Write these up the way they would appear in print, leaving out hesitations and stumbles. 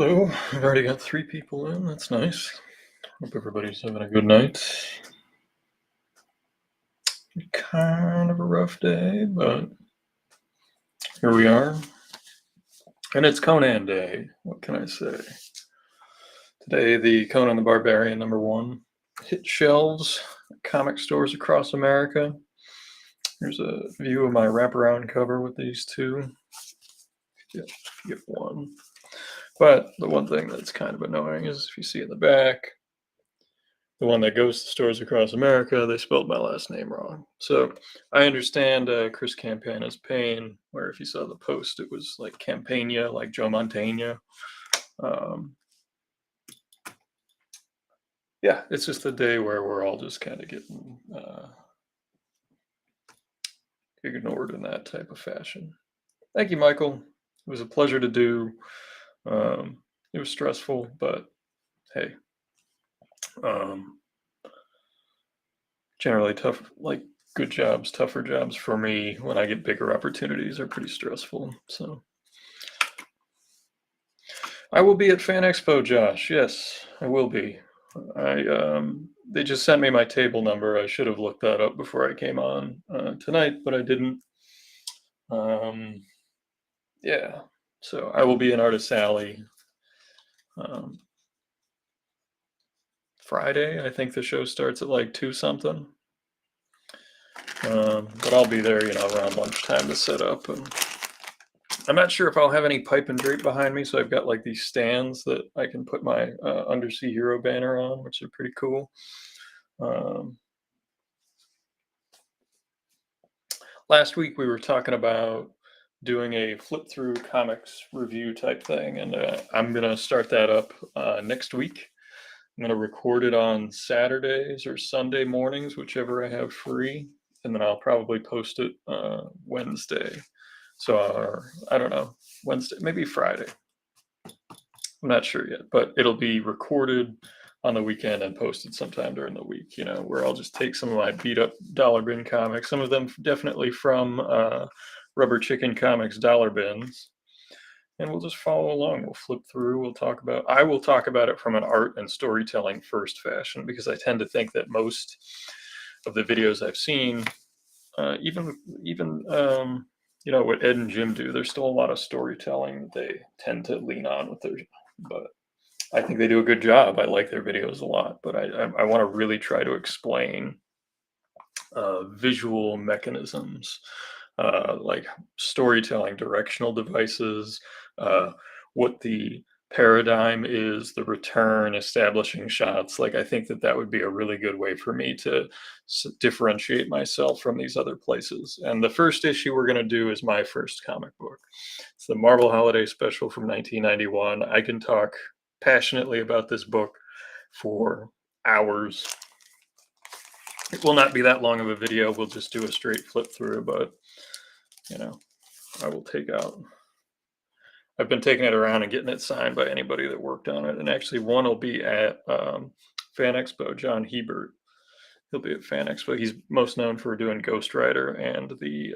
Hello, I've already got 3 people in. That's nice. Hope everybody's having a good night. Kind of a rough day, but here we are. And it's Conan Day. What can I say? Today, the Conan the Barbarian #1 hit shelves at comic stores across America. Here's a view of my wraparound cover with these two. Get one. But the one thing that's kind of annoying is if you see in the back, the one that goes to stores across America, they spelled my last name wrong. So I understand Chris Campana's pain, where if you saw the post, it was like Campania, like Joe Montana. Um, yeah, it's just a day where we're all just kind of getting ignored in that type of fashion. Thank you, Michael. It was a pleasure to do. It was stressful, but hey, um, generally tough, like good jobs, tougher jobs for me when I get bigger opportunities are pretty stressful. So I will be at Fan Expo, Josh. Yes, I will be. They just sent me my table number. I should have looked that up before I came on tonight, but I didn't. Um, yeah, so I will be in Artist Alley um, Friday. I think the show starts at like 2 something. But I'll be there, around lunchtime to set up. And I'm not sure if I'll have any pipe and drape behind me, so I've got like these stands that I can put my Undersea Hero banner on, which are pretty cool. Last week we were talking about doing a flip through comics review type thing, and I'm gonna start that up next week. I'm gonna record it on Saturdays or Sunday mornings, whichever I have free, and then I'll probably post it Wednesday. So I don't know, Wednesday, maybe Friday. I'm not sure yet, but it'll be recorded on the weekend and posted sometime during the week, where I'll just take some of my beat up dollar bin comics, some of them definitely from Rubber Chicken Comics dollar bins, and we'll just follow along. We'll flip through, I will talk about it from an art and storytelling first fashion, because I tend to think that most of the videos I've seen, even what Ed and Jim do, there's still a lot of storytelling that they tend to lean on with their, but I think they do a good job. I like their videos a lot, but I want to really try to explain visual mechanisms, like storytelling, directional devices, what the paradigm is, the return, establishing shots. Like, I think that would be a really good way for me to differentiate myself from these other places. And the first issue we're going to do is my first comic book. It's the Marvel Holiday Special from 1991. I can talk passionately about this book for hours. It will not be that long of a video. We'll just do a straight flip through, but I will I've been taking it around and getting it signed by anybody that worked on it. And actually one will be at Fan Expo. John Hebert, he'll be at Fan Expo. He's most known for doing Ghost Rider and the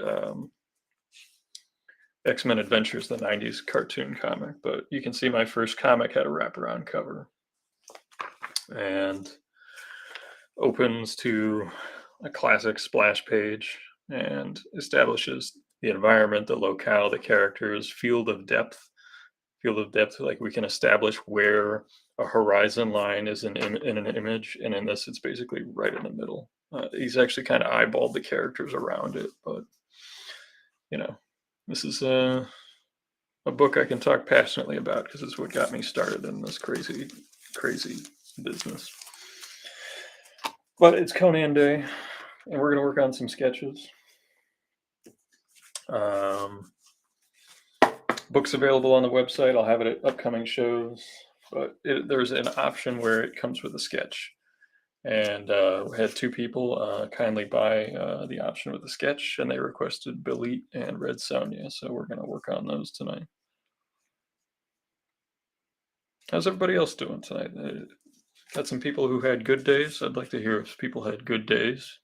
X-Men Adventures, the 90s cartoon comic. But you can see my first comic had a wraparound cover and opens to a classic splash page and establishes the environment, the locale, the characters, field of depth. Like, we can establish where a horizon line is in an image, and in this it's basically right in the middle. He's actually kind of eyeballed the characters around it, but this is a book I can talk passionately about because it's what got me started in this crazy business. But it's Conan Day, and we're going to work on some sketches. Books available on the website. I'll have it at upcoming shows, but there's an option where it comes with a sketch. And we had 2 people kindly buy the option with a sketch, and they requested Belit and Red Sonja, so we're going to work on those tonight. How's everybody else doing tonight? Got some people who had good days. I'd like to hear if people had good days.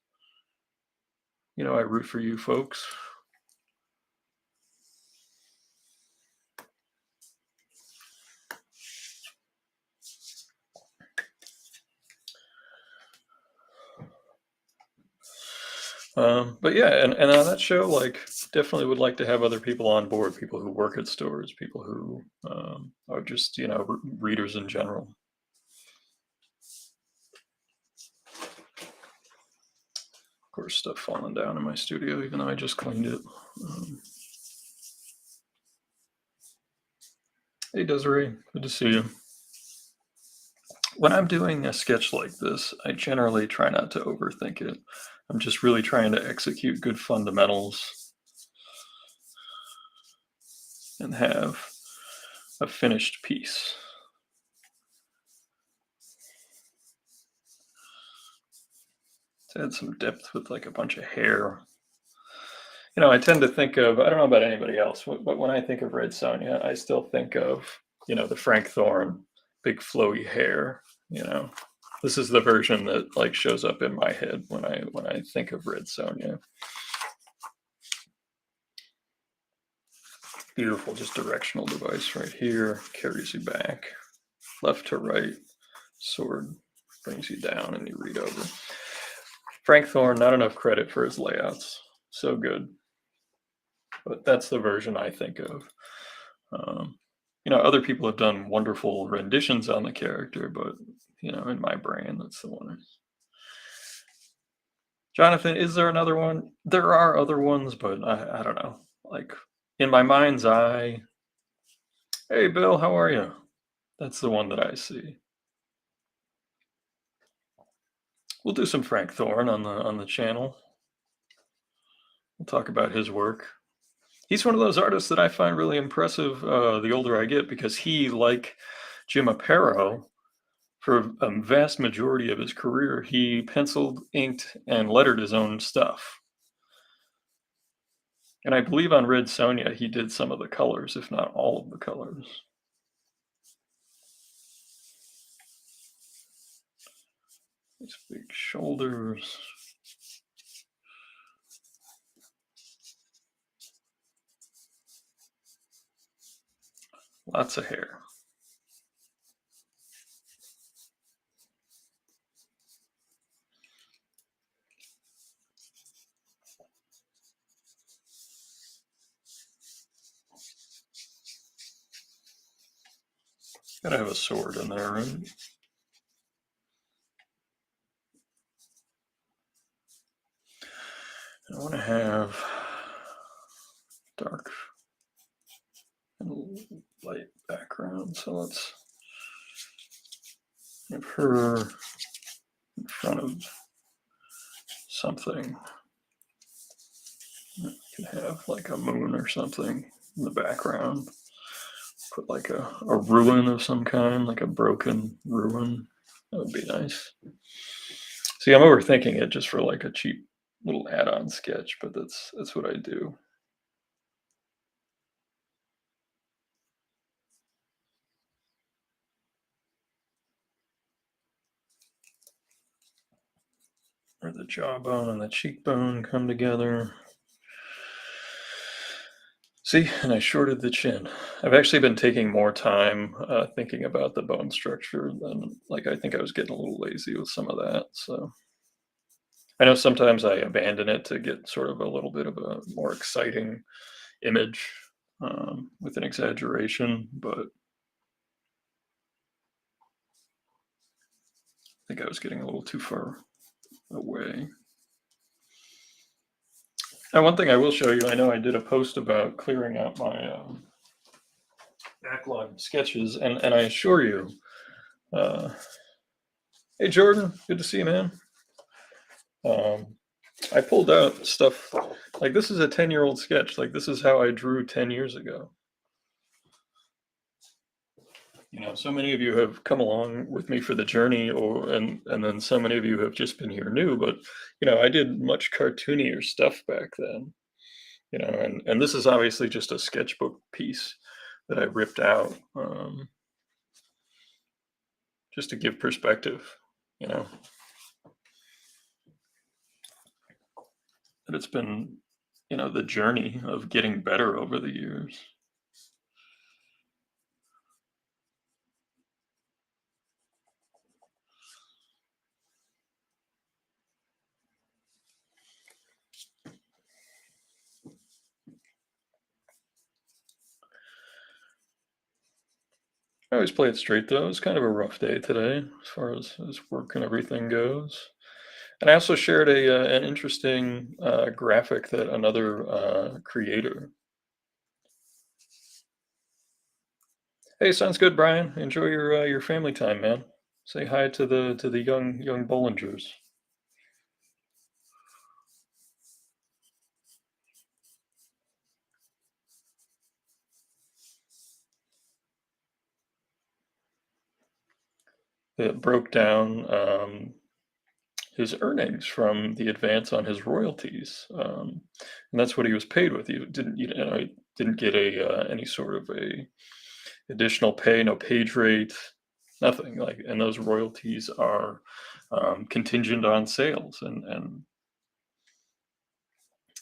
I root for you folks. But yeah, and on that show, like, definitely would like to have other people on board, people who work at stores, people who are just, readers in general. Of course, stuff falling down in my studio, even though I just cleaned it. Um, hey, Desiree, good to see you. When I'm doing a sketch like this, I generally try not to overthink it. I'm just really trying to execute good fundamentals and have a finished piece. To add some depth with like a bunch of hair. I tend to think of, I don't know about anybody else, but when I think of Red Sonja, I still think of, the Frank Thorne, big flowy hair, you know. This is the version that like shows up in my head when I think of Red Sonja. Beautiful, just directional device right here, carries you back, left to right, sword brings you down and you read over. Frank Thorne, not enough credit for his layouts. So good. But that's the version I think of. Um, other people have done wonderful renditions on the character, but in my brain, that's the one. Jonathan, is there another one? There are other ones, but I don't know. Like in my mind's eye, hey Bill, how are you? That's the one that I see. We'll do some Frank Thorne on the channel. We'll talk about his work. He's one of those artists that I find really impressive the older I get, because he, like Jim Aparo, for a vast majority of his career, he penciled, inked, and lettered his own stuff. And I believe on Red Sonja, he did some of the colors, if not all of the colors. These big shoulders. Lots of hair. Gotta have a sword in there, right? I want to have dark and light background, so let's have her in front of something. You can have like a moon or something in the background. Put like a ruin of some kind, like a broken ruin. That would be nice. See, I'm overthinking it just for like a cheap little add-on sketch, but that's what I do. Where the jawbone and the cheekbone come together. See, and I shorted the chin. I've actually been taking more time thinking about the bone structure than, like, I think I was getting a little lazy with some of that. So I know sometimes I abandon it to get sort of a little bit of a more exciting image with an exaggeration, but I think I was getting a little too far away. Now, one thing I will show you, I know I did a post about clearing out my backlog sketches, and I assure you, uh, hey Jordan, good to see you, man. I pulled out stuff like this is a 10-year-old sketch. Like this is how I drew 10 years ago. So many of you have come along with me for the journey, and then so many of you have just been here new. But I did much cartoonier stuff back then. And this is obviously just a sketchbook piece that I ripped out just to give perspective. That it's been the journey of getting better over the years. I always play it straight though. It's kind of a rough day today as far as work and everything goes. And I also shared an interesting graphic that another creator. Hey, sounds good, Brian. Enjoy your family time, man. Say hi to the young Bollingers. It broke down his earnings from the advance on his royalties, and that's what he was paid with. He didn't get a any sort of a additional pay, no page rate, nothing like. And those royalties are contingent on sales, and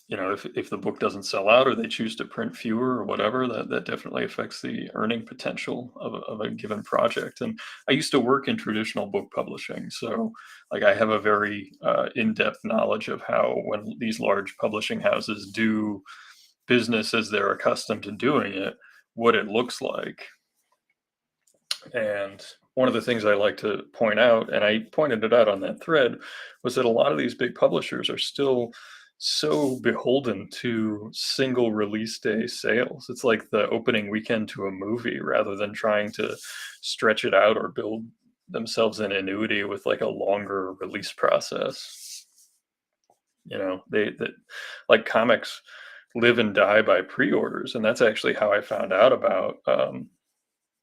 if the book doesn't sell out or they choose to print fewer or whatever, that definitely affects the earning potential of a given project. And I used to work in traditional book publishing, so like I have a very in-depth knowledge of how when these large publishing houses do business as they're accustomed to doing it, what it looks like. And one of the things I like to point out, and I pointed it out on that thread, was that a lot of these big publishers are still so beholden to single release day sales. It's like the opening weekend to a movie rather than trying to stretch it out or build themselves an annuity with like a longer release process. They that like comics live and die by pre-orders, and that's actually how I found out about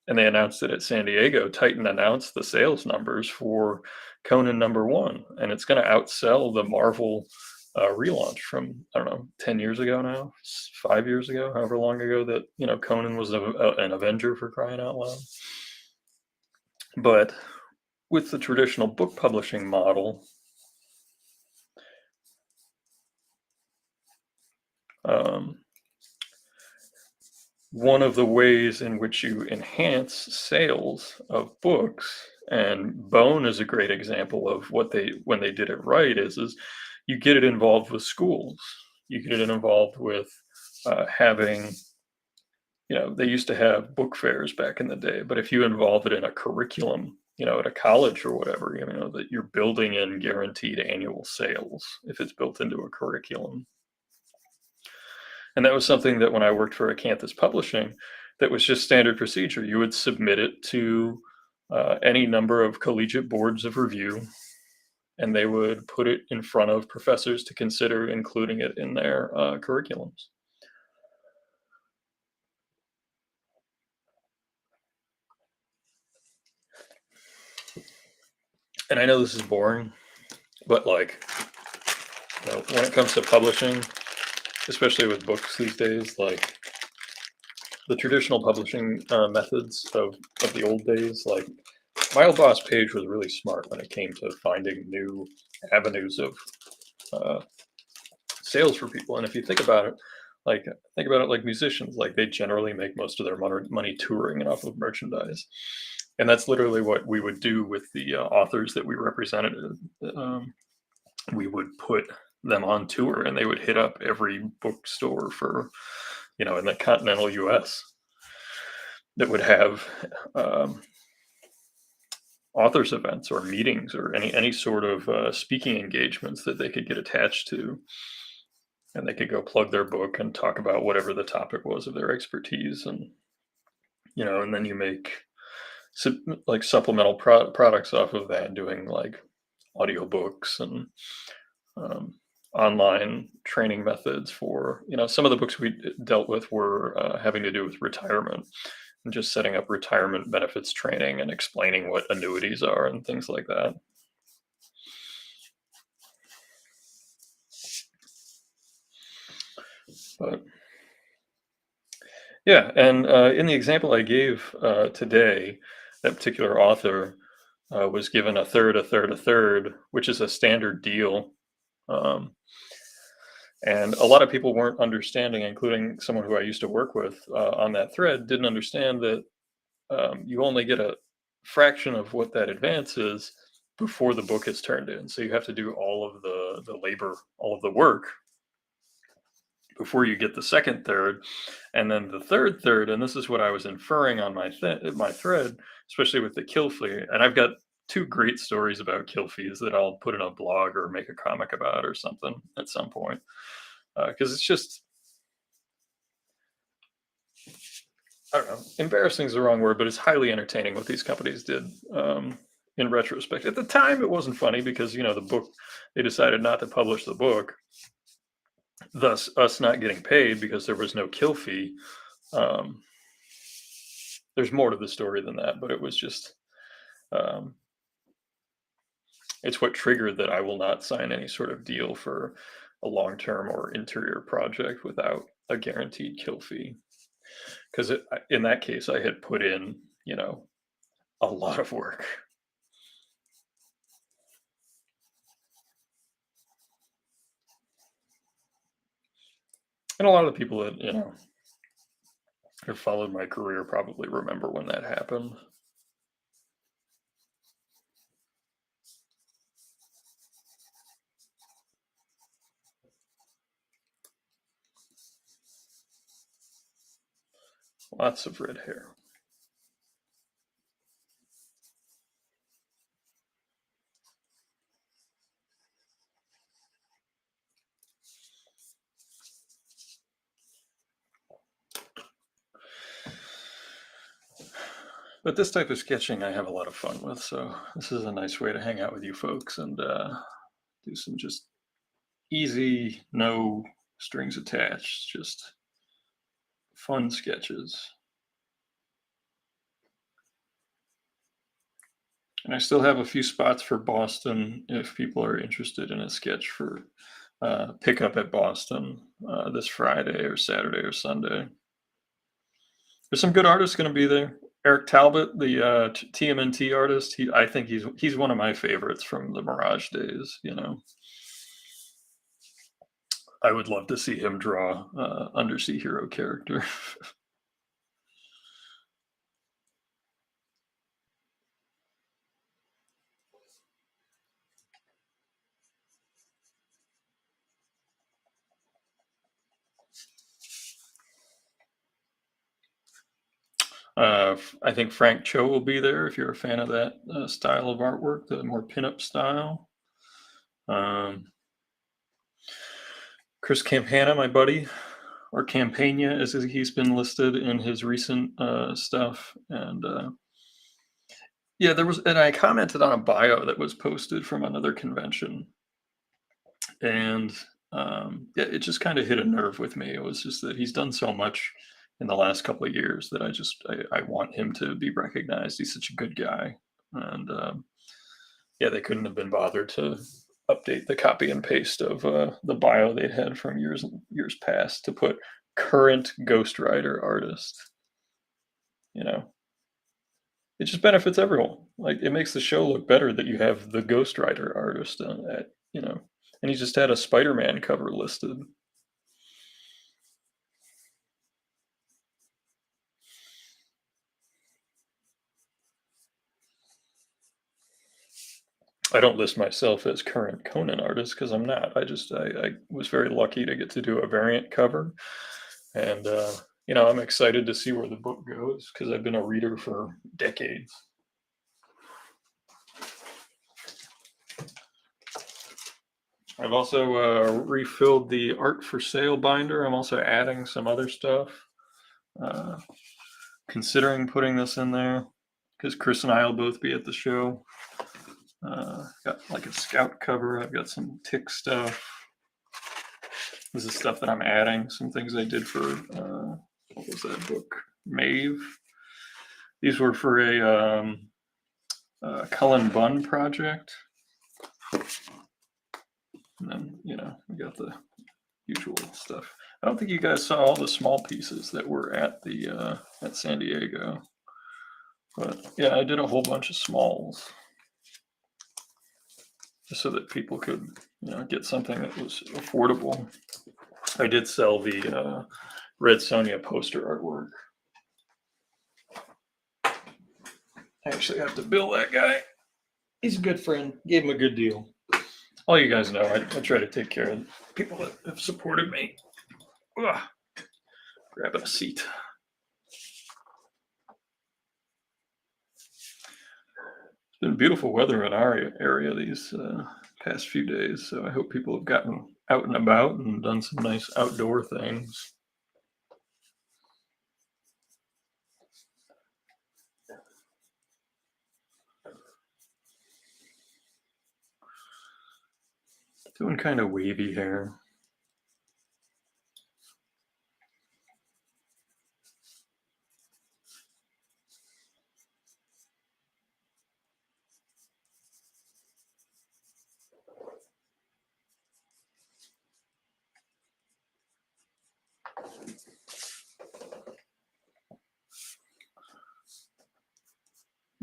and they announced it at San Diego. Titan announced the sales numbers for Conan #1, and it's going to outsell the Marvel relaunch from I don't know 10 years ago now, 5 years ago, however long ago that Conan was an Avenger for crying out loud. But with the traditional book publishing model, um, one of the ways in which you enhance sales of books, and Bone is a great example of what they when they did it right, is you get it involved with schools. You get it involved with having, they used to have book fairs back in the day, but if you involve it in a curriculum, at a college or whatever, that you're building in guaranteed annual sales if it's built into a curriculum. And that was something that when I worked for Acanthus Publishing, that was just standard procedure. You would submit it to any number of collegiate boards of review, and they would put it in front of professors to consider including it in their curriculums. And I know this is boring, but like, when it comes to publishing, especially with books these days, like the traditional publishing methods of the old days, like my old boss Paige was really smart when it came to finding new avenues of uh, sales for people. And if you think about it like musicians, like they generally make most of their money touring off of merchandise. And that's literally what we would do with the authors that we represented. Um, we would put them on tour and they would hit up every bookstore for, in the continental US that would have um, authors events or meetings or any sort of speaking engagements that they could get attached to, and they could go plug their book and talk about whatever the topic was of their expertise. And and then you make like supplemental products off of that, doing like audiobooks and um, online training methods for some of the books we dealt with were having to do with retirement and just setting up retirement benefits training and explaining what annuities are and things like that. But yeah, and in the example I gave today, that particular author was given a third, a third, a third, which is a standard deal. Um, and a lot of people weren't understanding, including someone who I used to work with on that thread, didn't understand that you only get a fraction of what that advance is before the book is turned in. So you have to do all of the labor, all of the work before you get the second third, and then the third third. And this is what I was inferring on my thread, especially with the kill fee. And I've got two great stories about kill fees that I'll put in a blog or make a comic about or something at some point, because it's just, I don't know, embarrassing is the wrong word, but it's highly entertaining what these companies did. In retrospect, at the time it wasn't funny because the book, they decided not to publish the book, thus us not getting paid because there was no kill fee. um, there's more to the story than that, but it was just, um, it's what triggered that I will not sign any sort of deal for a long-term or interior project without a guaranteed kill fee, because in that case I had put in a lot of work. And a lot of the people that have followed my career probably remember when that happened. Lots of red hair. But this type of sketching I have a lot of fun with, so this is a nice way to hang out with you folks and do some just easy, no strings attached, just fun sketches. And I still have a few spots for Boston if people are interested in a sketch for pickup at Boston this Friday or Saturday or Sunday. There's some good artists going to be there. Eric Talbot, the TMNT artist, I think he's one of my favorites from the Mirage days. I would love to see him draw undersea hero character. I think Frank Cho will be there if you're a fan of that style of artwork, the more pinup style. Um, Chris Campana, my buddy, or Campania as he's been listed in his recent stuff. And yeah, and I commented on a bio that was posted from another convention. And yeah, it just kind of hit a nerve with me. It was just that he's done so much in the last couple of years that I want him to be recognized. He's such a good guy. And yeah, they couldn't have been bothered to update the copy and paste of the bio they'd had from years past to put current Ghostwriter artist. It just benefits everyone. Like, it makes the show look better that you have the Ghostwriter artist and he just had a Spider-Man cover listed. I don't list myself as current Conan artist because I'm not. I was very lucky to get to do a variant cover, and I'm excited to see where the book goes because I've been a reader for decades. I've also refilled the art for sale binder. I'm also adding some other stuff. Considering putting this in there because Chris and I will both be at the show. Got like a scout cover. I've got some tick stuff. This is stuff that I'm adding. Some things I did for what was that book? Maeve. These were for a Cullen Bunn project. And then we got the usual stuff. I don't think you guys saw all the small pieces that were at the at San Diego, but yeah, I did a whole bunch of smalls just so that people could get something that was affordable. I did sell the Red Sonja poster artwork. I actually have to bill that guy. He's a good friend. Gave him a good deal. All you guys know, I try to take care of people that have supported me. Ugh, grabbing a seat. It's been beautiful weather in our area these past few days, so I hope people have gotten out and about and done some nice outdoor things. Doing kind of wavy hair.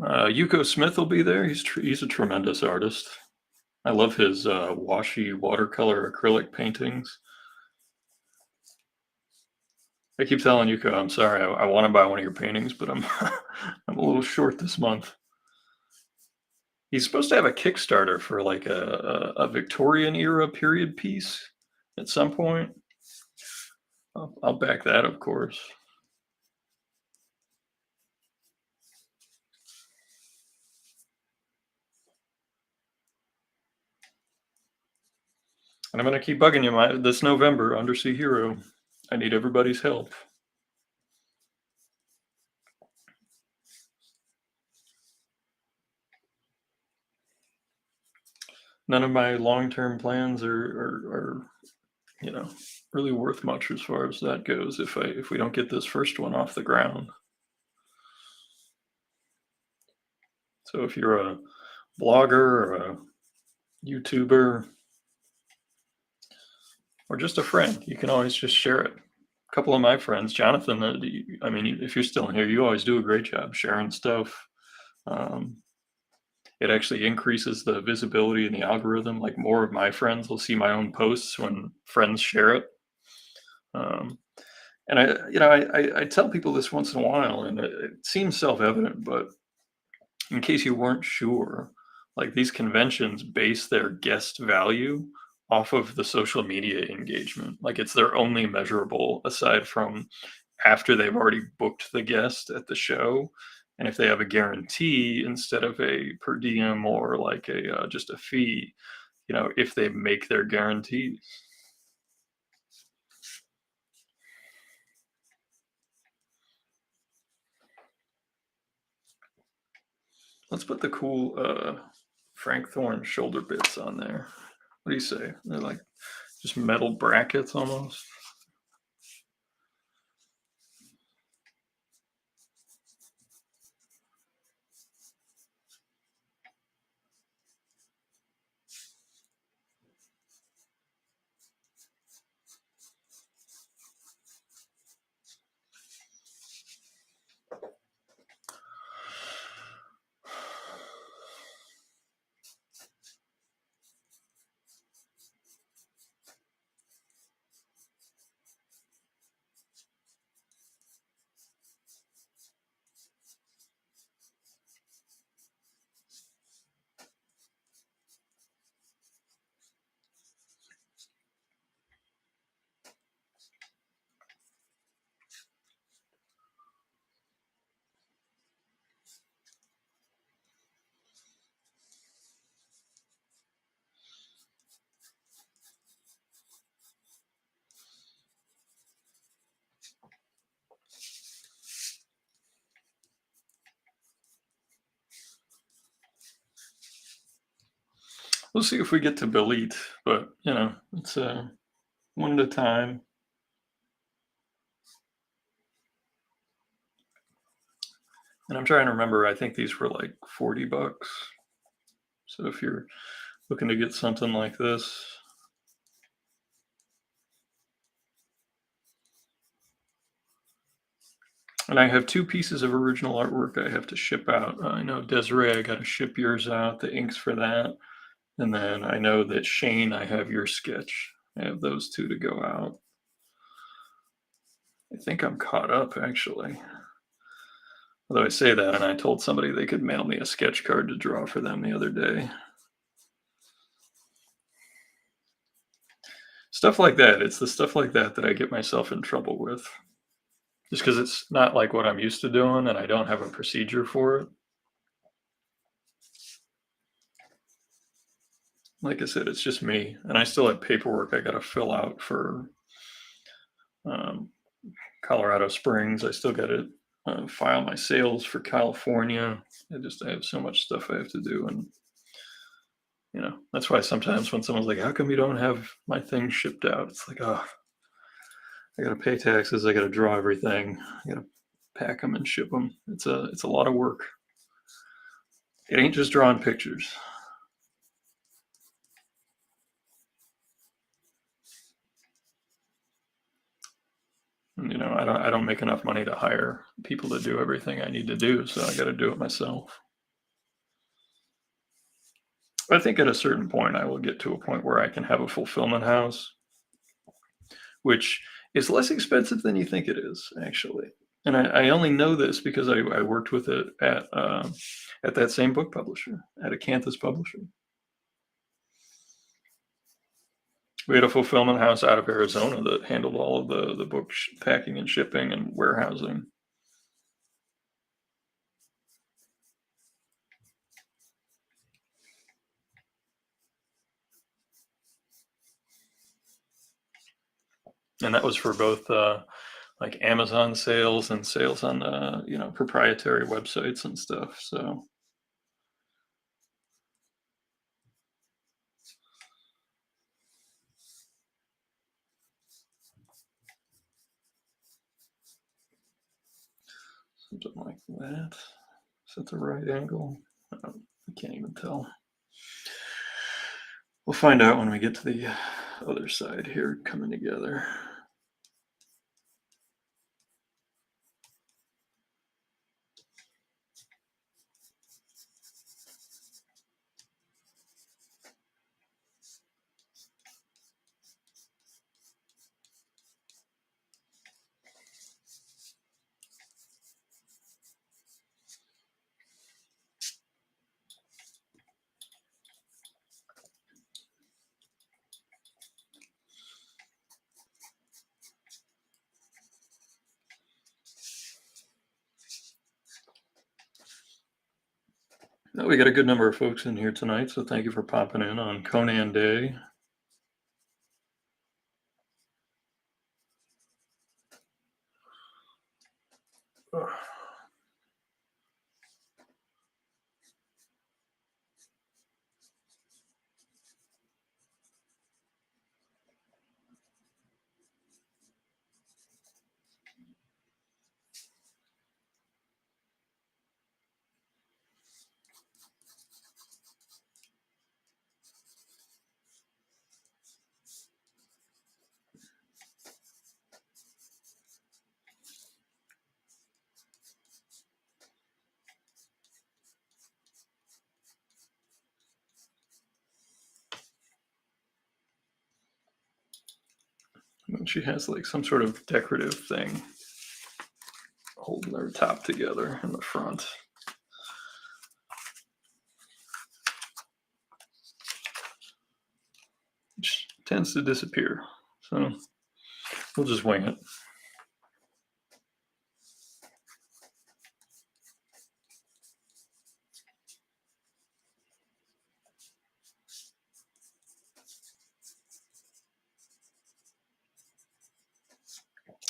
Yuko Smith will be there. He's a tremendous artist. I love his washy watercolor acrylic paintings. I keep telling Yuko, I'm sorry, I want to buy one of your paintings, but I'm I'm a little short this month. He's supposed to have a Kickstarter for like a Victorian era period piece at some point. I'll back that, of course. And I'm gonna keep bugging you this November, Undersea Hero. I need everybody's help. None of my long-term plans are you know really worth much as far as that goes if we don't get this first one off the ground. So if you're a blogger or a YouTuber or just a friend, you can always just share it. A couple of my friends, Jonathan, I mean, if you're still in here, you always do a great job sharing stuff. Um, it actually increases the visibility in the algorithm. Like more of my friends will see my own posts when friends share it. Um, and I tell people this once in a while, and it seems self-evident, but in case you weren't sure, like these conventions base their guest value off of the social media engagement. Like it's their only measurable aside from after they've already booked the guest at the show. And if they have a guarantee instead of a per diem or like a just a fee, if they make their guarantees. Let's put the cool Frank Thorne shoulder bits on there. What do you say? They're like just metal brackets almost. We'll see if we get to Belit, but it's one at a time. And I'm trying to remember, I think these were like $40. So if you're looking to get something like this, and I have two pieces of original artwork I have to ship out. I know Desiree, I got to ship yours out, the inks for that. And then I know that Shane, I have your sketch. I have those two to go out. I think I'm caught up actually. Although I say that, and I told somebody they could mail me a sketch card to draw for them the other day. Stuff like that. It's the stuff like that that I get myself in trouble with. Just because it's not like what I'm used to doing and I don't have a procedure for it. Like I said, it's just me, and I still have paperwork I gotta fill out for, um, Colorado Springs. I still gotta, file my sales for California. I have so much stuff I have to do, and, that's why sometimes when someone's like, "How come you don't have my things shipped out?" It's like, "Oh, I gotta pay taxes, I gotta draw everything, I gotta pack them and ship them." It's a lot of work. It ain't just drawing pictures. And, I don't make enough money to hire people to do everything I need to do, so I gotta do it myself. I think at a certain point, I will get to a point where I can have a fulfillment house, which is less expensive than you think it is, actually. And I only know this because I worked with it at that same book publisher, at Acanthus Publisher. We had a fulfillment house out of Arizona that handled all of the book packing and shipping and warehousing. And that was for both like Amazon sales and sales on proprietary websites and stuff. So something like that. Is that the right angle? I can't even tell. We'll find out when we get to the other side here coming together. Well, we got a good number of folks in here tonight, so thank you for popping in on Conan Day. And she has like some sort of decorative thing holding her top together in the front. Which tends to disappear. So we'll just wing it.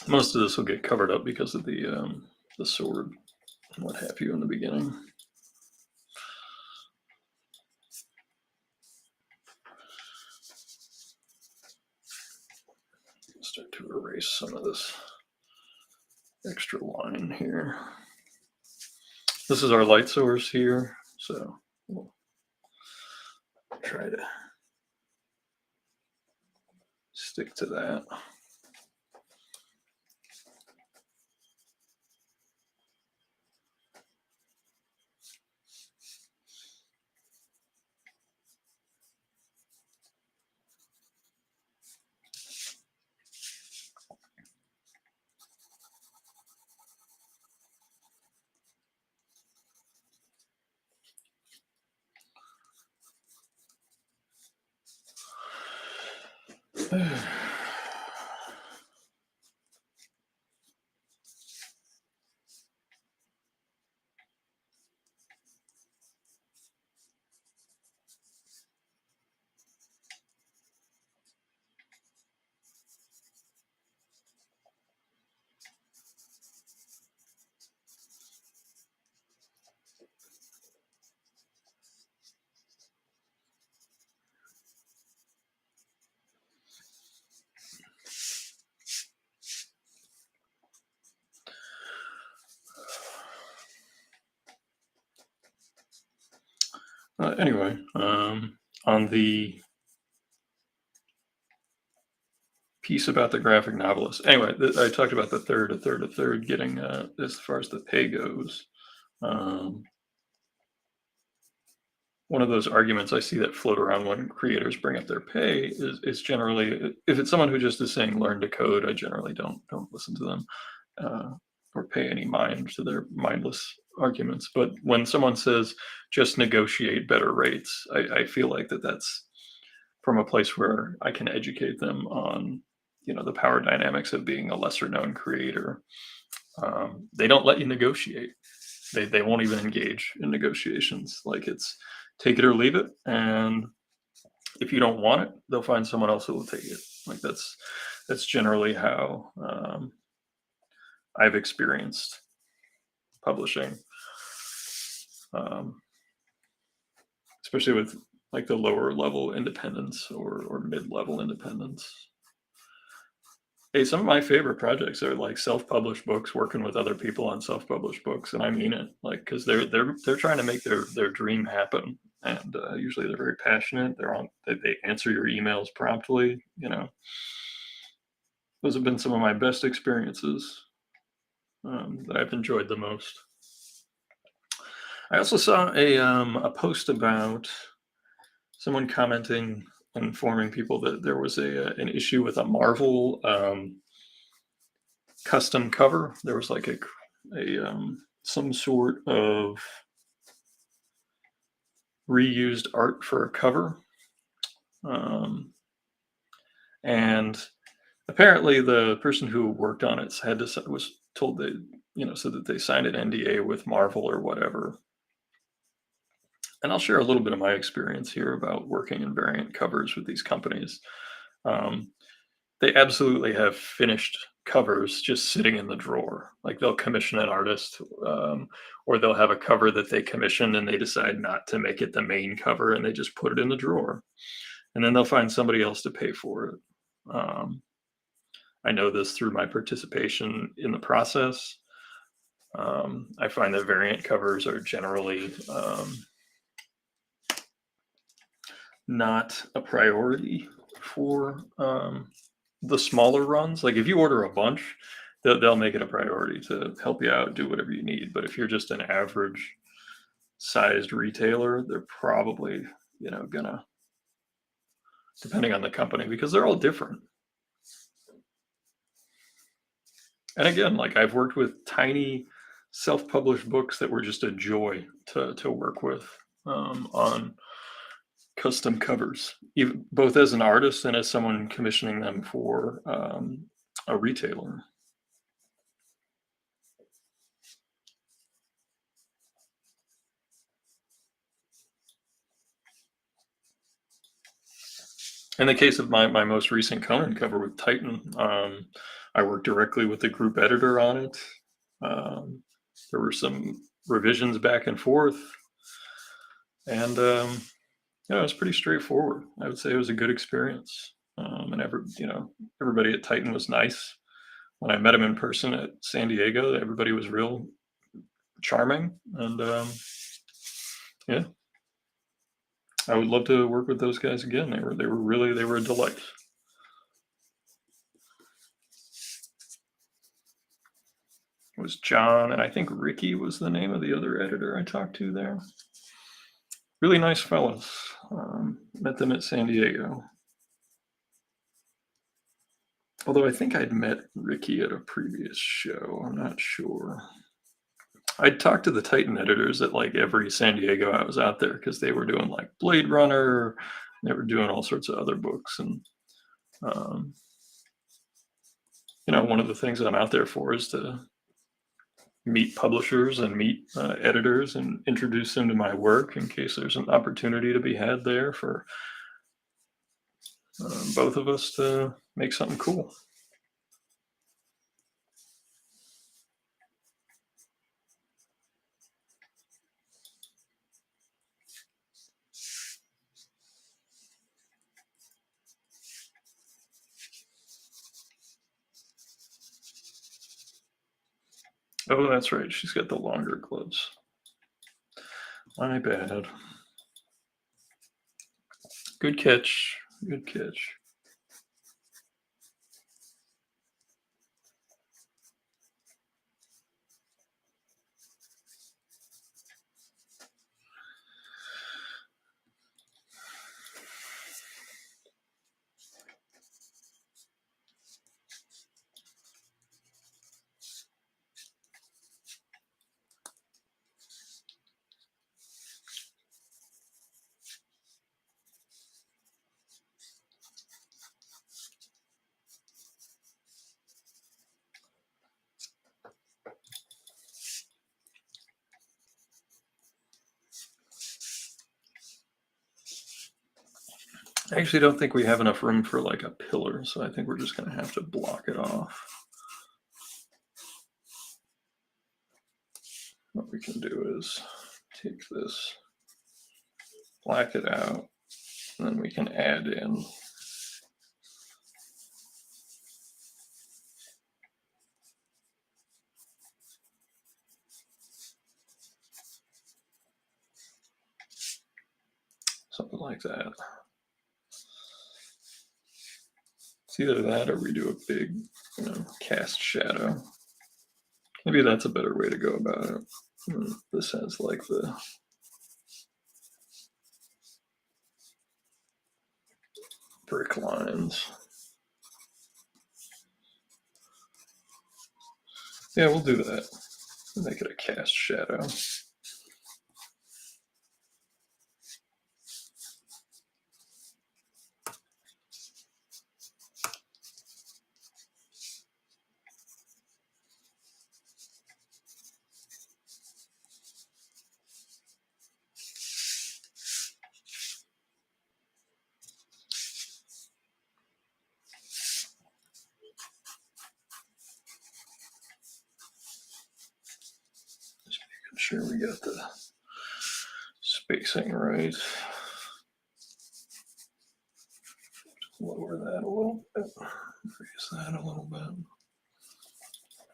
Most of this will get covered up because of the sword and what have you in the beginning. Start to erase some of this extra line here. This is our light source here, so we'll try to stick to that. Anyway, on the piece about the graphic novelist. Anyway, I talked about the third getting as far as the pay goes. Um, One of those arguments I see that float around when creators bring up their pay is generally, if it's someone who just is saying learn to code, I generally don't listen to them uh, or pay any mind to their mindless arguments. But when someone says just negotiate better rates, I feel like that's from a place where I can educate them on, the power dynamics of being a lesser known creator. They don't let you negotiate. They won't even engage in negotiations. Like, it's take it or leave it, and if you don't want it, they'll find someone else who will take it. Like, that's generally how I've experienced publishing, um, especially with like the lower level independents or mid level independents. Hey, some of my favorite projects are like self-published books, working with other people on self-published books, and I mean it, like, because they're trying to make their dream happen, and usually they're very passionate. They answer your emails promptly. Those have been some of my best experiences that I've enjoyed the most. I also saw a post about someone commenting and informing people that there was an issue with a Marvel custom cover. There was like a some sort of reused art for a cover, um, and apparently the person who worked on it was told they said that they signed an NDA with Marvel or whatever. And I'll share a little bit of my experience here about working in variant covers with these companies. Um, they absolutely have finished covers just sitting in the drawer. Like, they'll commission an artist, or they'll have a cover that they commissioned and they decide not to make it the main cover and they just put it in the drawer. And then they'll find somebody else to pay for it. Um, I know this through my participation in the process. I find that variant covers are generally not a priority for the smaller runs. Like, if you order a bunch, they'll make it a priority to help you out, do whatever you need. But if you're just an average sized retailer, they're probably, gonna, depending on the company, because they're all different. And again, like, I've worked with tiny self-published books that were just a joy to work with on custom covers, even both as an artist and as someone commissioning them for a retailer. In the case of my most recent Conan cover with Titan, I worked directly with the group editor on it. Um, there were some revisions back and forth, and it was pretty straightforward. I would say it was a good experience, and everybody at Titan was nice. When I met him in person at San Diego, everybody was real charming, and yeah, I would love to work with those guys again. They were a delight. It was John, and I think Ricky was the name of the other editor I talked to there. Really nice fellows. Met them at San Diego. Although I think I'd met Ricky at a previous show. I'm not sure. I'd talked to the Titan editors at like every San Diego I was out there, because they were doing like Blade Runner. They were doing all sorts of other books. And, um, one of the things that I'm out there for is to meet publishers and meet editors and introduce them to my work in case there's an opportunity to be had there for both of us to make something cool. Oh, that's right. She's got the longer gloves. My bad. Good catch. Good catch. I actually don't think we have enough room for like a pillar, so I think we're just gonna have to block it off. What we can do is take this, black it out, and then we can add in something like that. It's either that or we do a big, cast shadow. Maybe that's a better way to go about it. This has like the brick lines. Yeah, we'll do that. Make it a cast shadow. Just making sure we got the spacing right. Lower that a little bit. Raise that a little bit.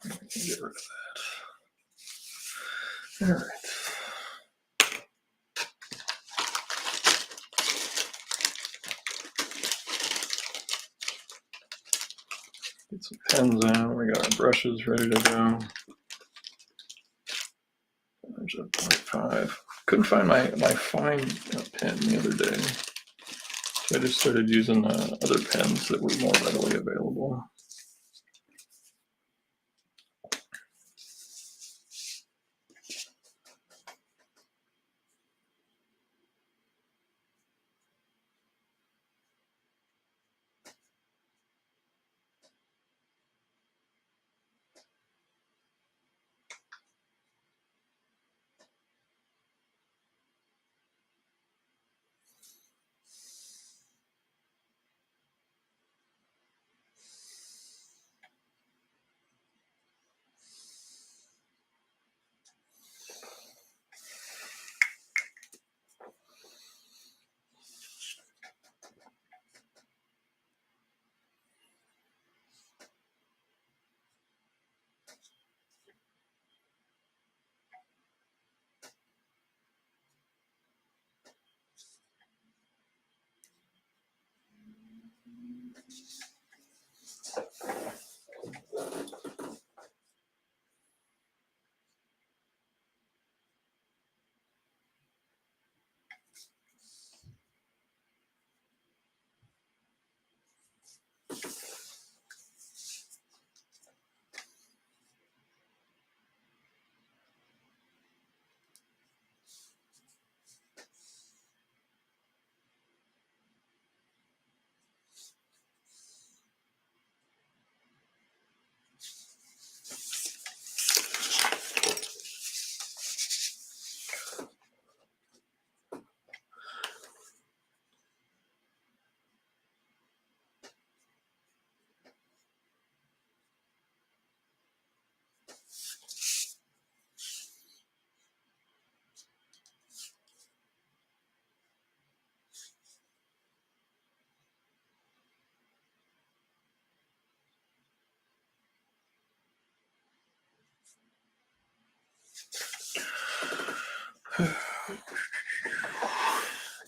We can get rid of that. All right. Get some pens out. We got our brushes ready to go. There's a 0.5. Couldn't find my fine pen the other day, so I just started using other pens that were more readily available.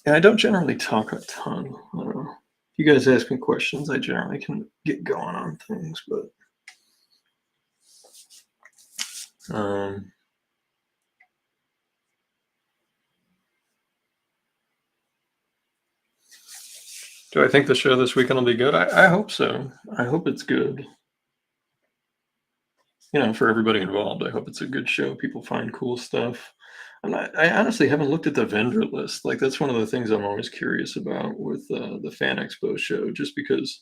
And I don't generally talk a ton. I don't know. If you guys ask me questions, I generally can get going on things, but um, do I think the show this weekend will be good? I hope so. I hope it's good. For everybody involved, I hope it's a good show. People find cool stuff. I honestly haven't looked at the vendor list. Like that's one of the things I'm always curious about with the Fan Expo show, just because,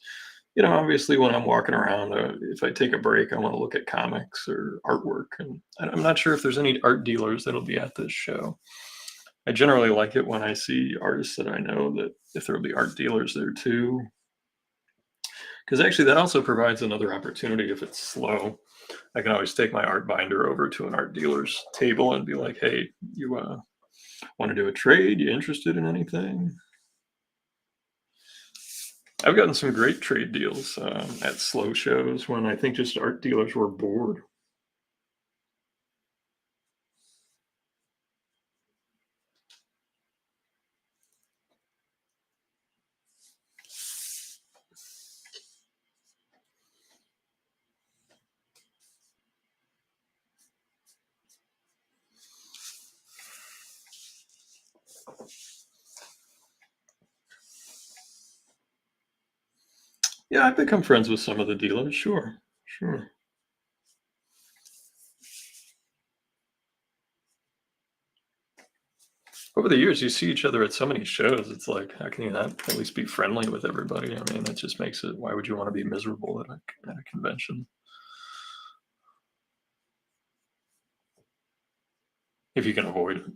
obviously when I'm walking around, if I take a break, I want to look at comics or artwork, and I'm not sure if there's any art dealers that'll be at this show. I generally like it when I see artists that I know that if there'll be art dealers there too, because actually that also provides another opportunity if it's slow. I can always take my art binder over to an art dealer's table and be like, "Hey, you want to do a trade? You interested in anything?" I've gotten some great trade deals at slow shows when I think just art dealers were bored. Yeah, I've become friends with some of the dealers. Sure, sure. Over the years, you see each other at so many shows. It's like, how can you not at least be friendly with everybody? I mean, that just makes it. Why would you want to be miserable at a convention if you can avoid it?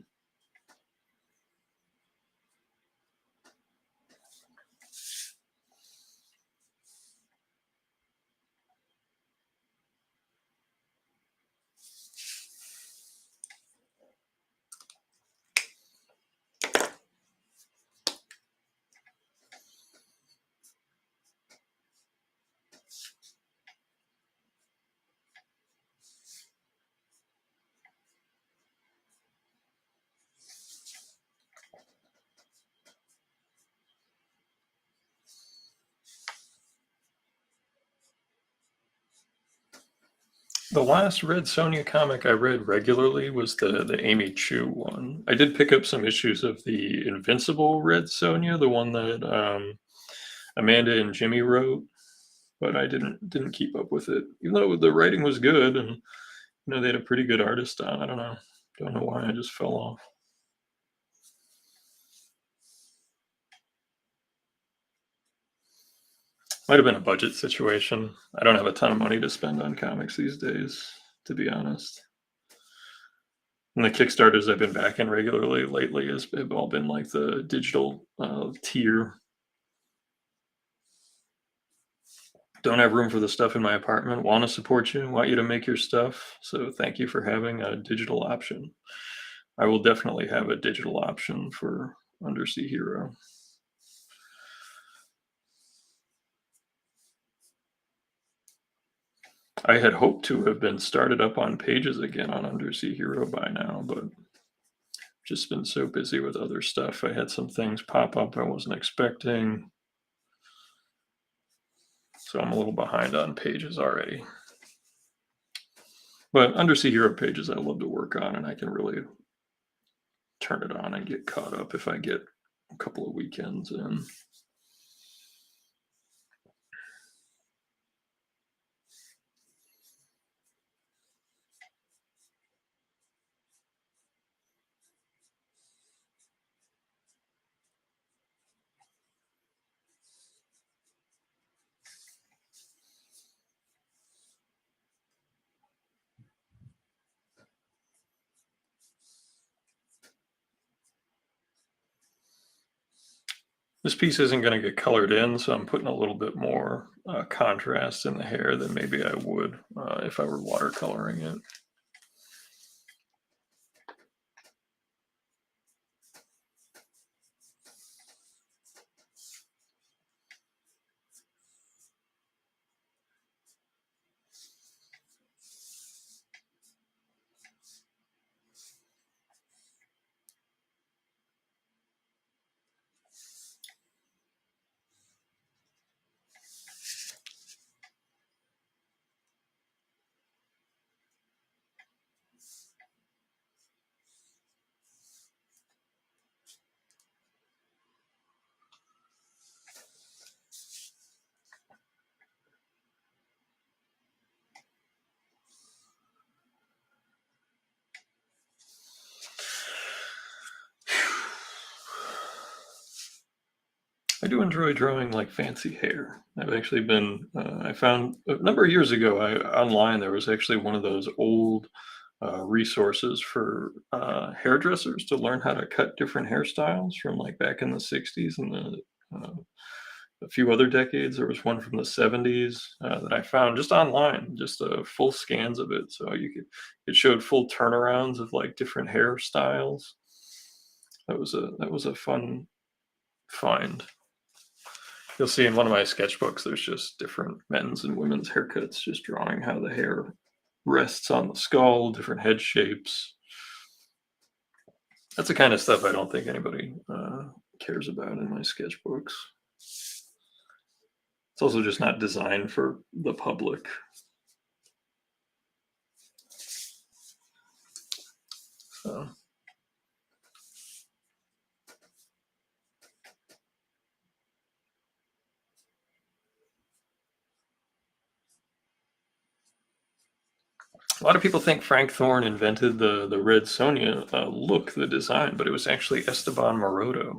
The last Red Sonja comic I read regularly was the Amy Chu one. I did pick up some issues of the Invincible Red Sonja, the one that Amanda and Jimmy wrote, but I didn't keep up with it. Even though the writing was good and they had a pretty good artist on. I don't know why I just fell off. Might have been a budget situation. I don't have a ton of money to spend on comics these days, to be honest. And the Kickstarters I've been backing regularly lately have all been like the digital tier. Don't have room for the stuff in my apartment. Want to support you. Want you to make your stuff. So thank you for having a digital option. I will definitely have a digital option for Undersea Hero. I had hoped to have been started up on pages again on Undersea Hero by now, but just been so busy with other stuff. I had some things pop up I wasn't expecting. So I'm a little behind on pages already. But Undersea Hero pages I love to work on, and I can really turn it on and get caught up if I get a couple of weekends in. This piece isn't going to get colored in, so I'm putting a little bit more contrast in the hair than maybe I would if I were watercoloring it. I do enjoy drawing like fancy hair. I've actually been, I found a number of years ago, online there was actually one of those old resources for hairdressers to learn how to cut different hairstyles from like back in the 60s and a few other decades. There was one from the 70s that I found just online, just full scans of it. So it showed full turnarounds of like different hairstyles. That was a fun find. You'll see in one of my sketchbooks, there's just different men's and women's haircuts, just drawing how the hair rests on the skull, different head shapes. That's the kind of stuff I don't think anybody cares about in my sketchbooks. It's also just not designed for the public. So. A lot of people think Frank Thorne invented the red Sonja look, the design, but it was actually Esteban Maroto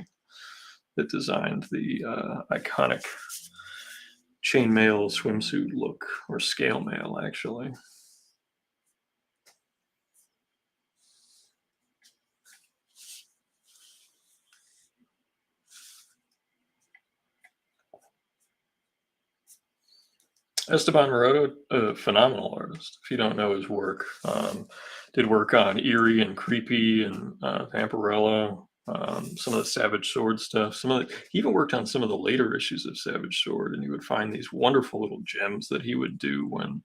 that designed the iconic chainmail swimsuit look, or scale mail, actually. Esteban Maroto, a phenomenal artist. If you don't know his work, did work on Eerie and Creepy and Vampirella, some of the Savage Sword stuff. He even worked on some of the later issues of Savage Sword, and you would find these wonderful little gems that he would do when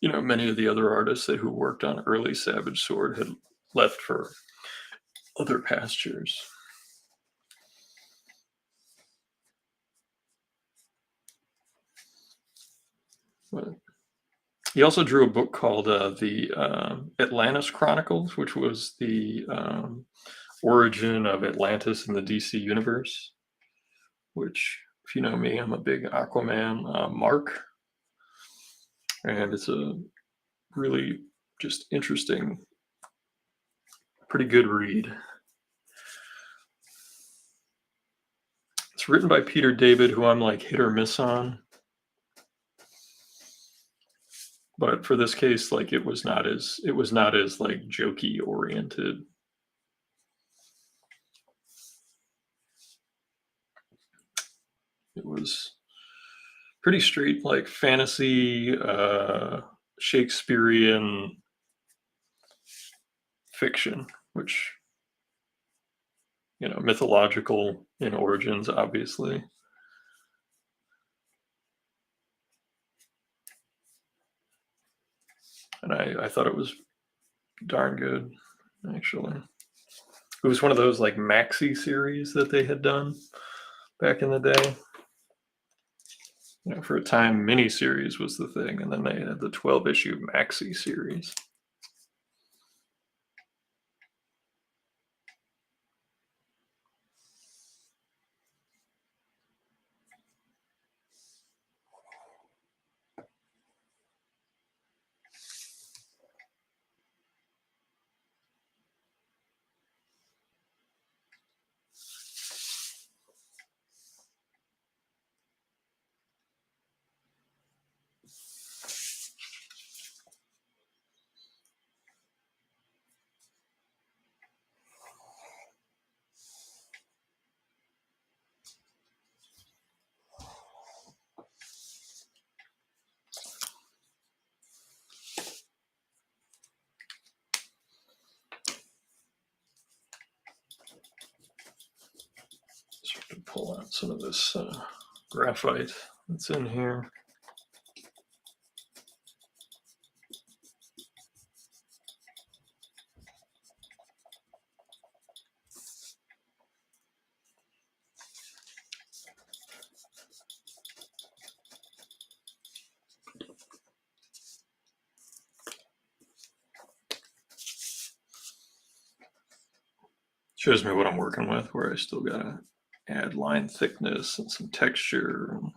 many of the other artists who worked on early Savage Sword had left for other pastures. But he also drew a book called the Atlantis Chronicles, which was the origin of Atlantis in the DC universe. Which, if you know me, I'm a big Aquaman mark, and it's a really just interesting, pretty good read. It's written by Peter David, who I'm like hit or miss on. But for this case, like it was not as like jokey oriented. It was pretty straight, like fantasy, Shakespearean fiction, which mythological in origins, obviously. And I thought it was darn good, actually. It was one of those like maxi series that they had done back in the day. For a time, mini series was the thing, and then they had the 12-issue maxi series. Pull out some of this graphite that's in here. Shows me what I'm working with, where I still gotta add line thickness and some texture and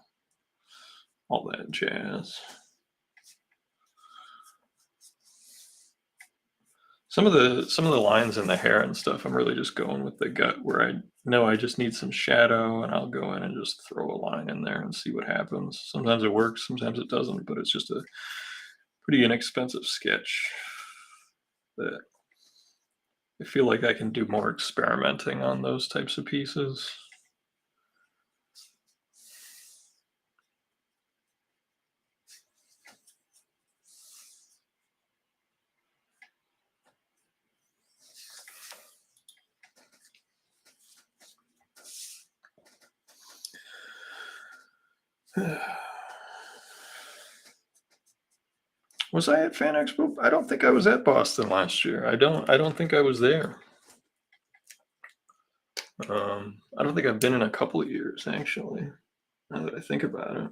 all that jazz. some of the lines in the hair and stuff, I'm really just going with the gut where I know I just need some shadow, and I'll go in and just throw a line in there and see what happens. Sometimes it works, sometimes it doesn't, but it's just a pretty inexpensive sketch that I feel like I can do more experimenting on those types of pieces. Was I at Fan Expo? I don't think I was at Boston last year. I don't think I was there. I don't think I've been in a couple of years actually, now that I think about it.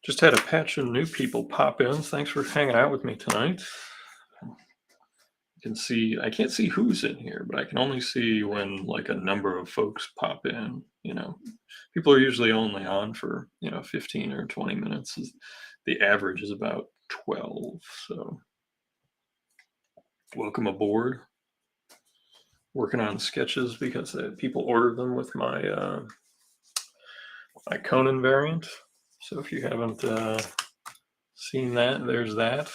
Just had a patch of new people pop in. Thanks for hanging out with me tonight. I can't see who's in here, but I can only see when like a number of folks pop in. People are usually only on for 15 or 20 minutes. The average is about 12. So welcome aboard. Working on sketches because people ordered them with my Conan variant. So if you haven't seen that, there's that.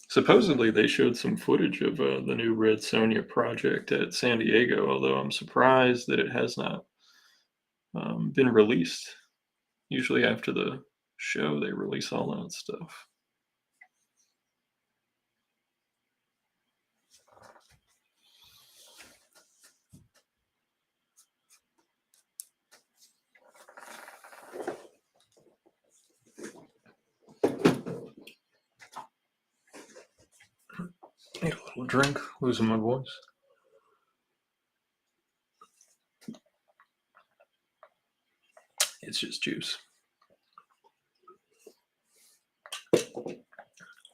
Supposedly, they showed some footage of the new Red Sonja project at San Diego, although I'm surprised that it has not been released. Usually, after the show, they release all that stuff. Need a little drink, losing my voice. It's just juice.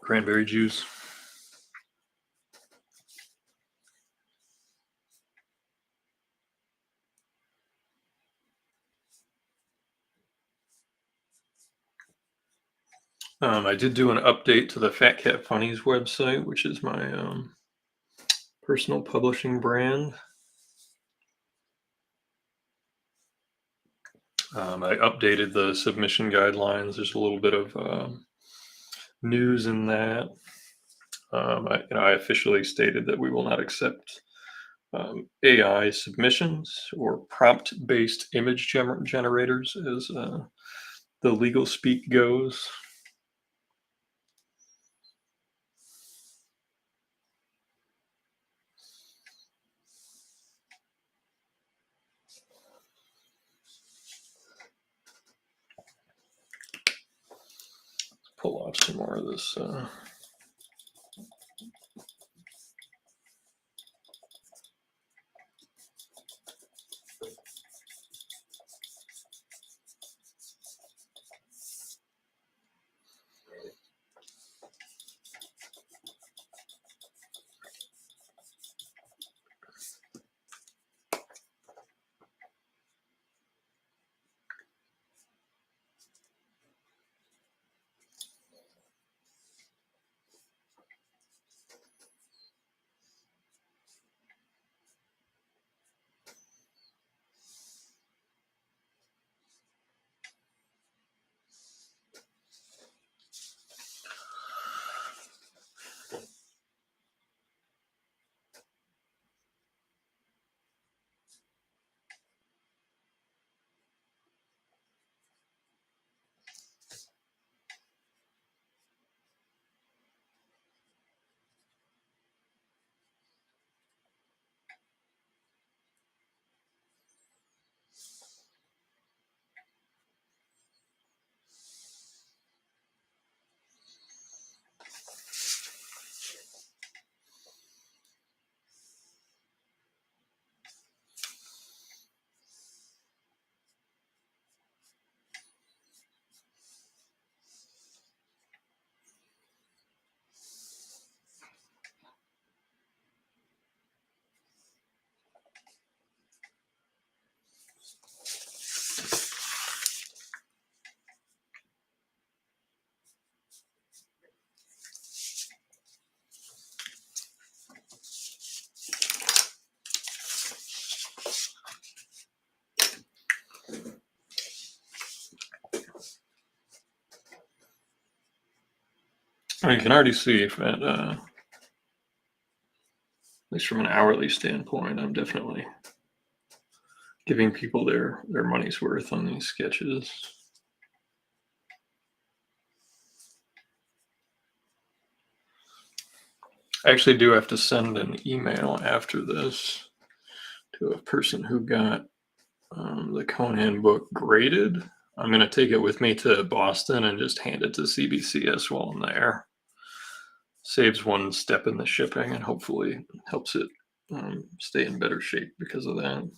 Cranberry juice. I did do an update to the Fat Cat Funnies website, which is my personal publishing brand. I updated the submission guidelines. There's a little bit of news in that. I officially stated that we will not accept AI submissions or prompt-based image generators, as the legal speak goes. Let's pull off some more of this. Well, you can already see if at least from an hourly standpoint, I'm definitely giving people their money's worth on these sketches. I actually do have to send an email after this to a person who got the Conan book graded. I'm going to take it with me to Boston and just hand it to CBCS while I'm there. Saves one step in the shipping and hopefully helps it stay in better shape because of that.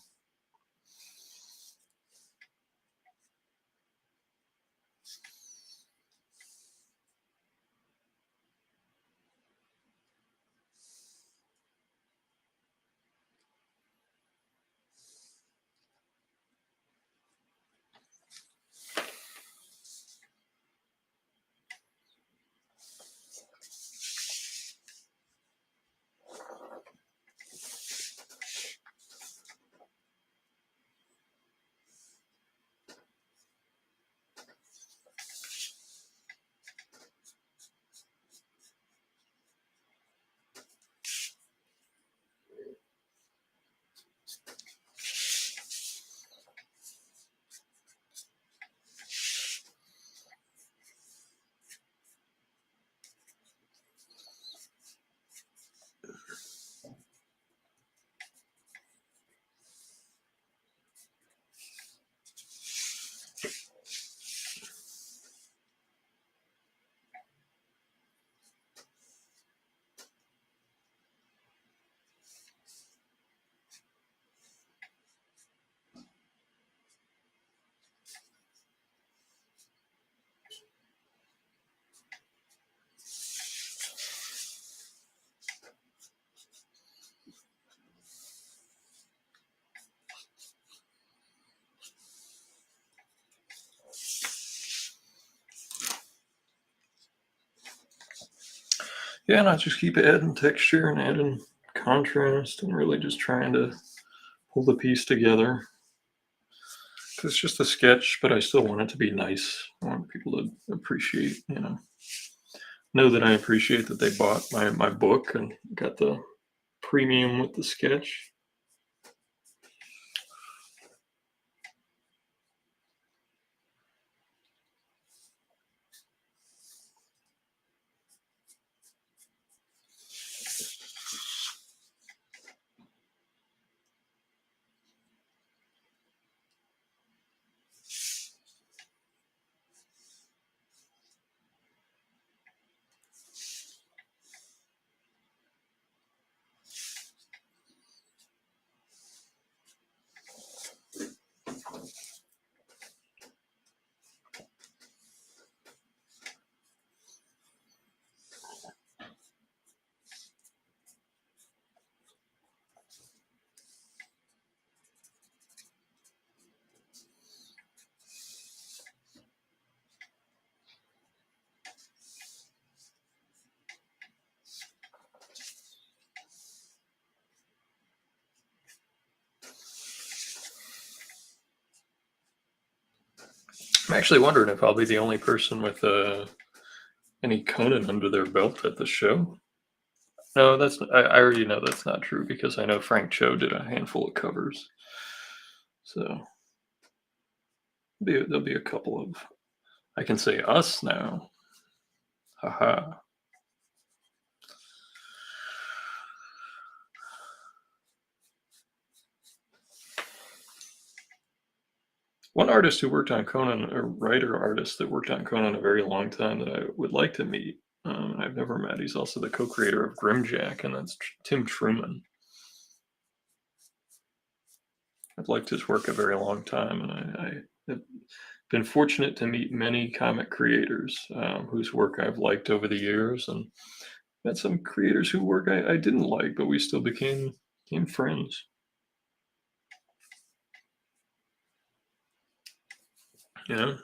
Yeah, and I just keep adding texture and adding contrast and really just trying to pull the piece together. It's just a sketch, but I still want it to be nice. I want people to appreciate, know that I appreciate that they bought my book and got the premium with the sketch. I'm actually wondering if I'll be the only person with any Conan under their belt at the show. No, I already know that's not true because I know Frank Cho did a handful of covers. So there'll be a couple of, I can say us now. Haha. One artist who worked on Conan, a writer artist that worked on Conan a very long time that I would like to meet, and I've never met. He's also the co-creator of Grimjack, and that's Tim Truman. I've liked his work a very long time, and I have been fortunate to meet many comic creators whose work I've liked over the years, and met some creators whose work I didn't like, but we still became friends. You know,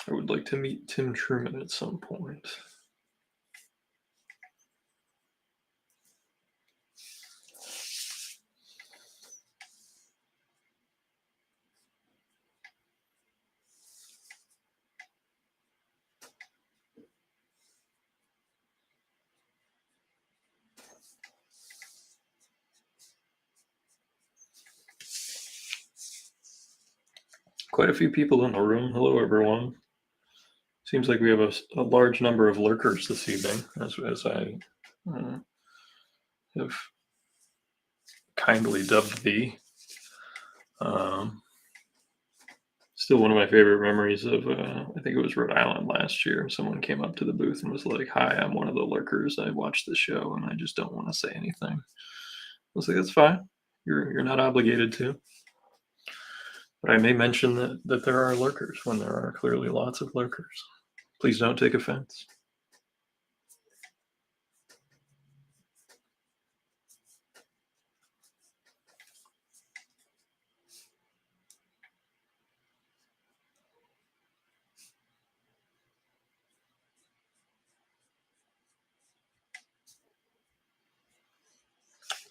I would like to meet Tim Truman at some point. quite a few people in the room. Hello, everyone. Seems like we have a large number of lurkers this evening, as I uh, have kindly dubbed thee. Um, Still one of my favorite memories of, I think it was Rhode Island last year. Someone came up to the booth and was like, "Hi, I'm one of the lurkers. I watched the show and I just don't want to say anything." I was like, "That's fine. You're not obligated to." But I may mention that there are lurkers when there are clearly lots of lurkers. Please don't take offense.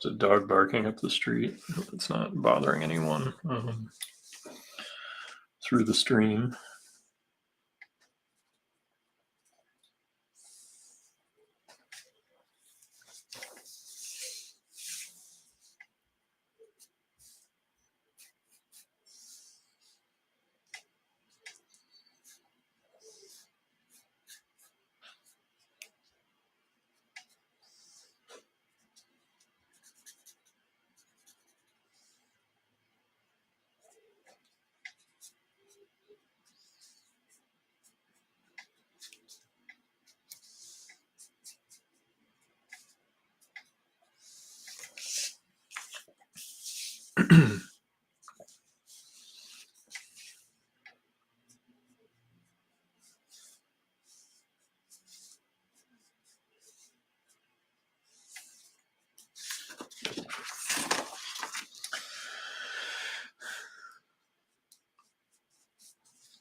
There's a dog barking up the street. I hope it's not bothering anyone through the stream.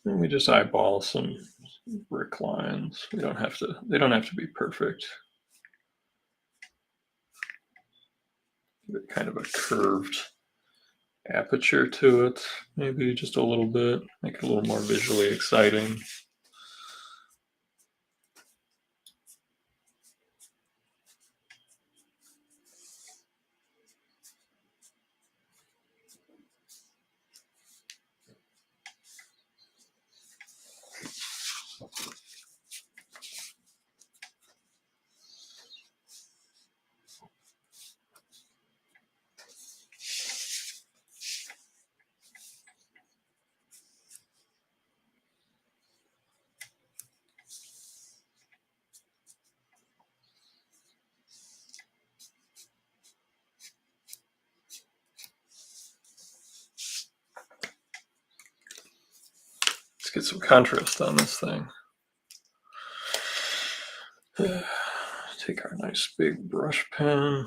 And we just eyeball some brick lines. We don't have to. They don't have to be perfect. Give it kind of a curved aperture to it, maybe just a little bit. Make it a little more visually exciting. Let's get some contrast on this thing. Take our nice big brush pen,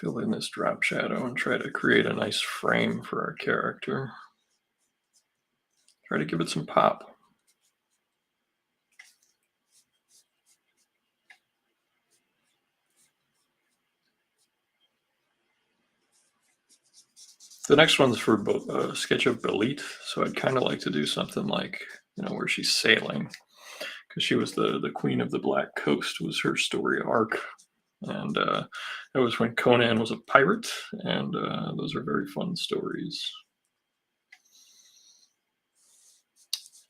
fill in this drop shadow, and try to create a nice frame for our character. Try to give it some pop. The next one's for a sketch of Belit, so I'd kind of like to do something like, where she's sailing, because she was the queen of the Black Coast was her story arc, and that was when Conan was a pirate, and those are very fun stories.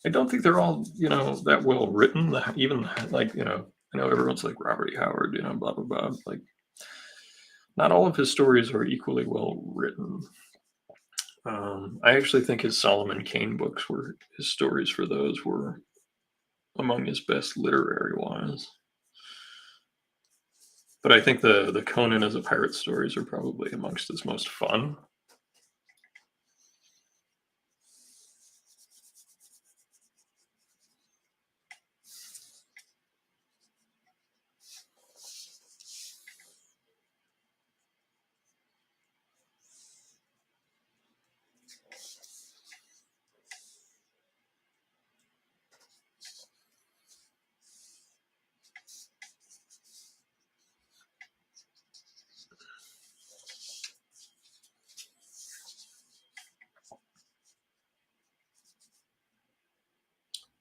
I don't think they're all, that well written. Even like, I know everyone's like Robert E. Howard, blah blah blah. Like, not all of his stories are equally well written. I actually think his Solomon Kane books were his stories for those were among his best literary wise. But I think the Conan as a pirate stories are probably amongst his most fun.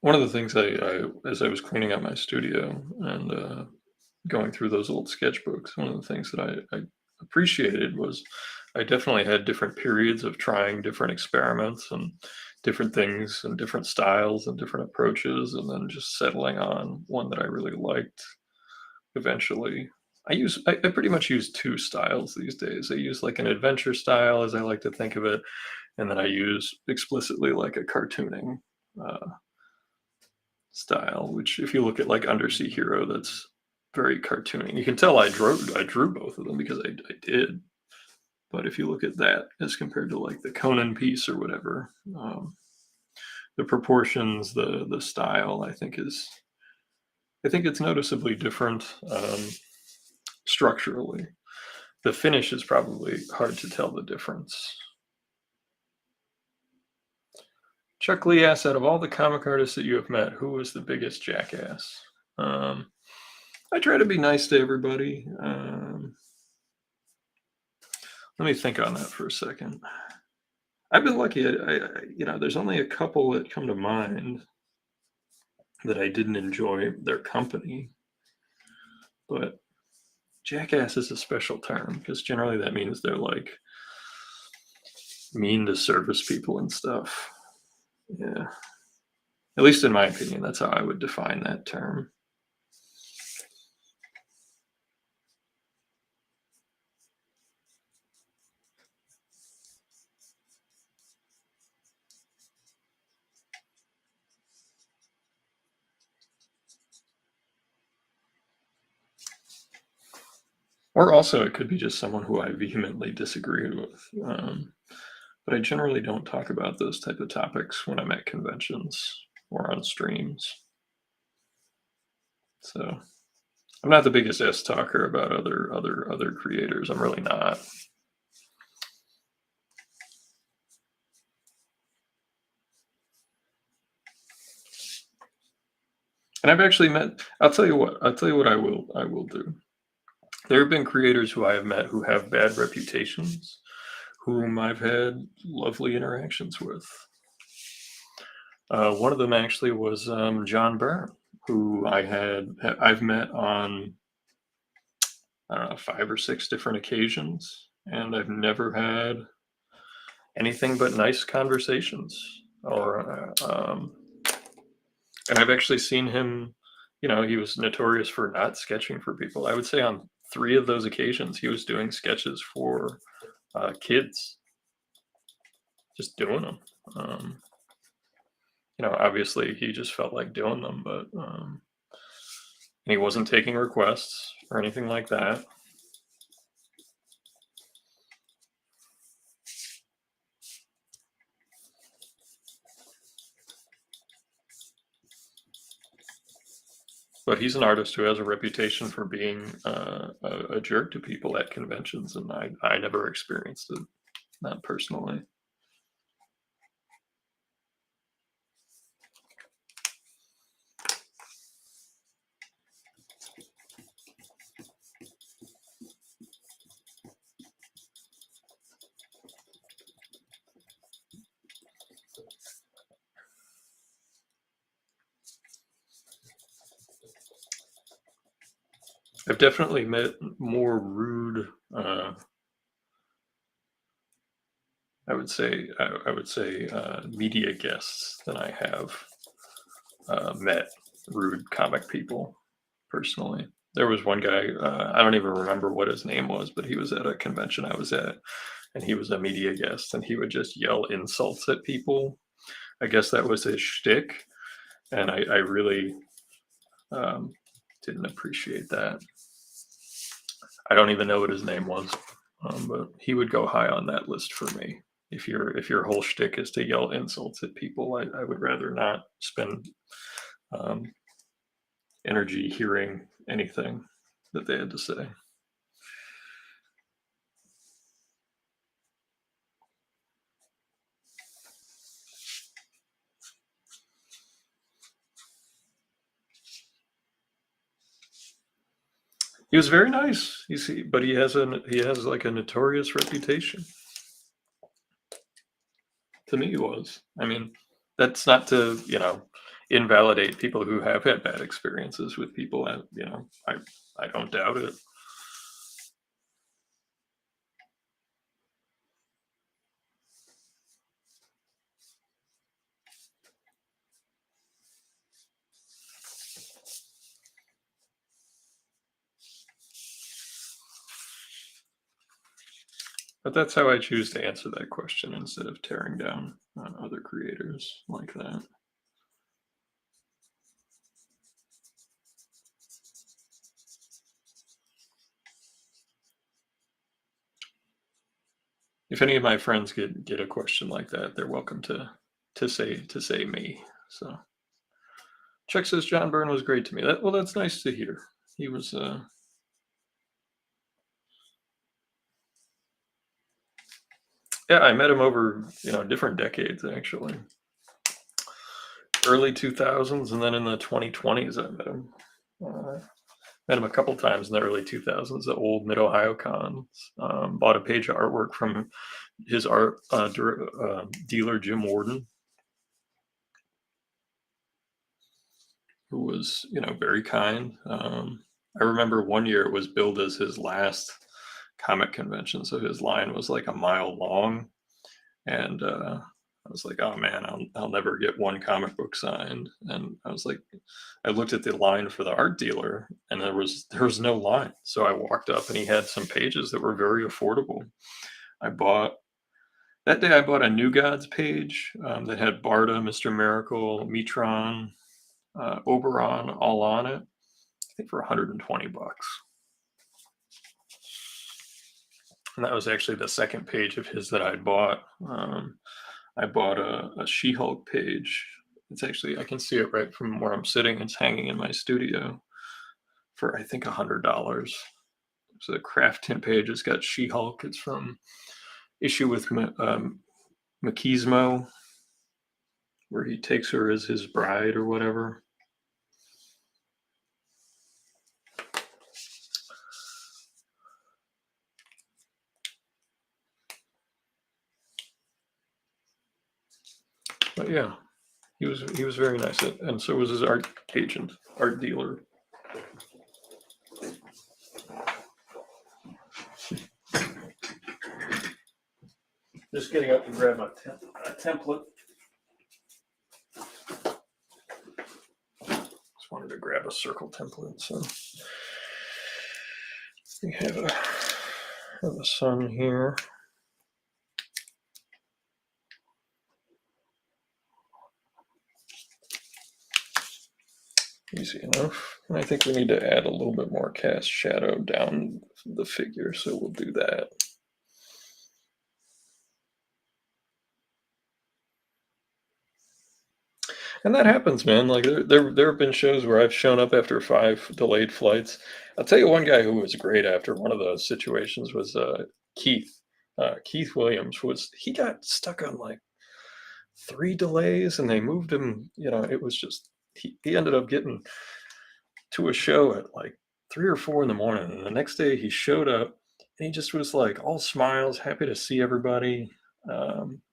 One of the things as I was cleaning out my studio and going through those old sketchbooks, one of the things that I appreciated was I definitely had different periods of trying different experiments and different things and different styles and different approaches, and then just settling on one that I really liked eventually. I pretty much use two styles these days. I use like an adventure style, as I like to think of it, and then I use explicitly like a cartooning uh, style. Which, if you look at like Undersea Hero, that's very cartoony. You can tell I drew both of them because I did. But if you look at that as compared to like the Conan piece or whatever, the proportions, the style, I think it's noticeably different structurally. The finish is probably hard to tell the difference. Chuck Lee asked, out of all the comic artists that you have met, who was the biggest jackass? Um, I try to be nice to everybody. Let me think on that for a second. I've been lucky. There's only a couple that come to mind that I didn't enjoy their company, but jackass is a special term because generally that means they're like mean to service people and stuff. Yeah. At least in my opinion, that's how I would define that term. Or also, it could be just someone who I vehemently disagree with. But I generally don't talk about those type of topics when I'm at conventions or on streams. So I'm not the biggest S talker about other creators. I'm really not. And I've actually met. I'll tell you what. I will do. There have been creators who I have met who have bad reputations, whom I've had lovely interactions with. One of them actually was John Byrne, who I've met on, I don't know, 5 or 6 different occasions, and I've never had anything but nice conversations. And I've actually seen him. He was notorious for not sketching for people. I would say on 3 of those occasions, he was doing sketches for kids, just doing them. Obviously he just felt like doing them, but and he wasn't taking requests or anything like that. But he's an artist who has a reputation for being a jerk to people at conventions, and I never experienced it, not personally. I've definitely met more rude. I would say media guests than I have met rude comic people personally. There was one guy, I don't even remember what his name was, but he was at a convention I was at, and he was a media guest, and he would just yell insults at people. I guess that was his shtick, and I really didn't appreciate that. I don't even know what his name was, but he would go high on that list for me. If your whole shtick is to yell insults at people, I would rather not spend um, energy hearing anything that they had to say. He was very nice. But he has like a notorious reputation. To me, he was. I mean, that's not to invalidate people who have had bad experiences with people. I don't doubt it. But that's how I choose to answer that question instead of tearing down on other creators like that. If any of my friends get a question like that, they're welcome to say me. So Chuck says John Byrne was great to me. Well, that's nice to hear. He was yeah, I met him over, different decades actually. Early 2000s and then in the 2020s I met him. Met him a couple times in the early 2000s at old Mid Ohio cons. Bought a page of artwork from his art dealer Jim Warden, who was very kind. I remember one year it was billed as his last comic convention, so his line was like a mile long, and I was like, oh man, I'll never get one comic book signed. And I was like, I looked at the line for the art dealer, and there was no line. So I walked up, and he had some pages that were very affordable. I bought that day. I bought a New Gods page that had Barda, Mr. Miracle, Metron, Oberon all on it. I think for $120. And that was actually the second page of his that I'd bought. I bought a She-Hulk page. It's actually, I can see it right from where I'm sitting. It's hanging in my studio for, I think, $100. So the craft tint page has got She-Hulk. It's from issue with Machismo, where he takes her as his bride or whatever. But yeah, he was very nice, and so was his art agent, art dealer. Just getting up to grab a template. Just wanted to grab a circle template. So we have a sun here. Easy enough. And I think we need to add a little bit more cast shadow down the figure, so we'll do that. And that happens, man. Like there have been shows where I've shown up after 5 delayed flights. I'll tell you one guy who was great after one of those situations was Keith. Keith Williams he got stuck on like 3 delays, and they moved him. It was just he ended up getting to a show at like 3 or 4 in the morning, and the next day he showed up, and he just was like all smiles, happy to see everybody.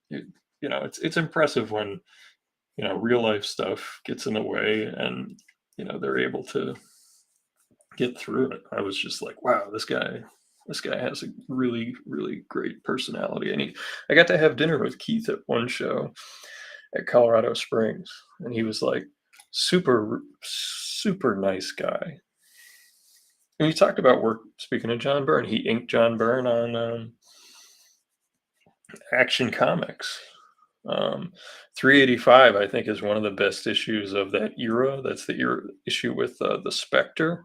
It's impressive when real life stuff gets in the way, and they're able to get through it. I was just like, wow, this guy has a really, really great personality. And I got to have dinner with Keith at one show at Colorado Springs, and he was like super, super nice guy. And he talked about work. Speaking of John Byrne, he inked John Byrne on Action Comics. 385, I think, is one of the best issues of that era. That's the issue with the Spectre.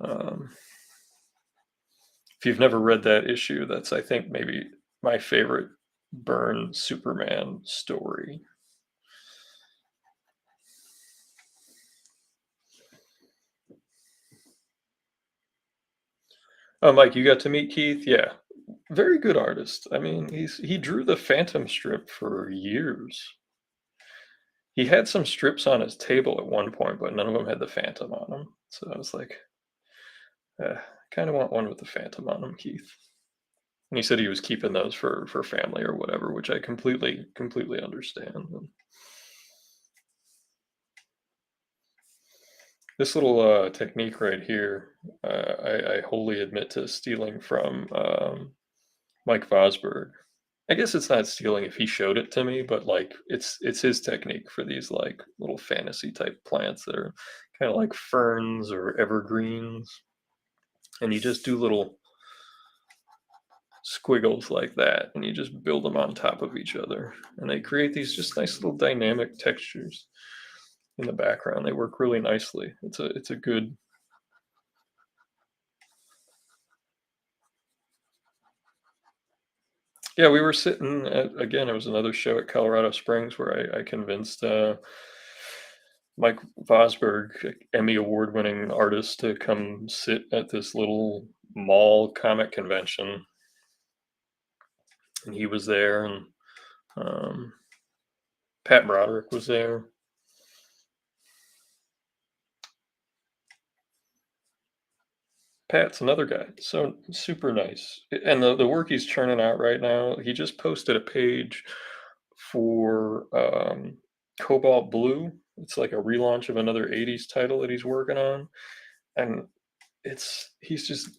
If you've never read that issue, that's, I think, maybe my favorite Byrne Superman story. Oh, Mike, you got to meet Keith? Yeah. Very good artist. I mean, he drew the Phantom strip for years. He had some strips on his table at one point, but none of them had the Phantom on them. So I was like, I kind of want one with the Phantom on them, Keith. And he said he was keeping those for family or whatever, which I completely understand. This little technique right here, I wholly admit to stealing from Mike Vosberg. I guess it's not stealing if he showed it to me, but like it's his technique for these like little fantasy type plants that are kind of like ferns or evergreens, and you just do little squiggles like that, and you just build them on top of each other, and they create these just nice little dynamic textures in the background. They work really nicely. It's a good. Yeah, we were sitting at, again, it was another show at Colorado Springs where I convinced Mike Vosberg, Emmy award-winning artist, to come sit at this little mall comic convention, and he was there, and um, Pat Broderick was there. Pat's another guy, so super nice, and the work he's churning out right now. He just posted a page for Cobalt Blue. It's like a relaunch of another '80s title that he's working on, and he's just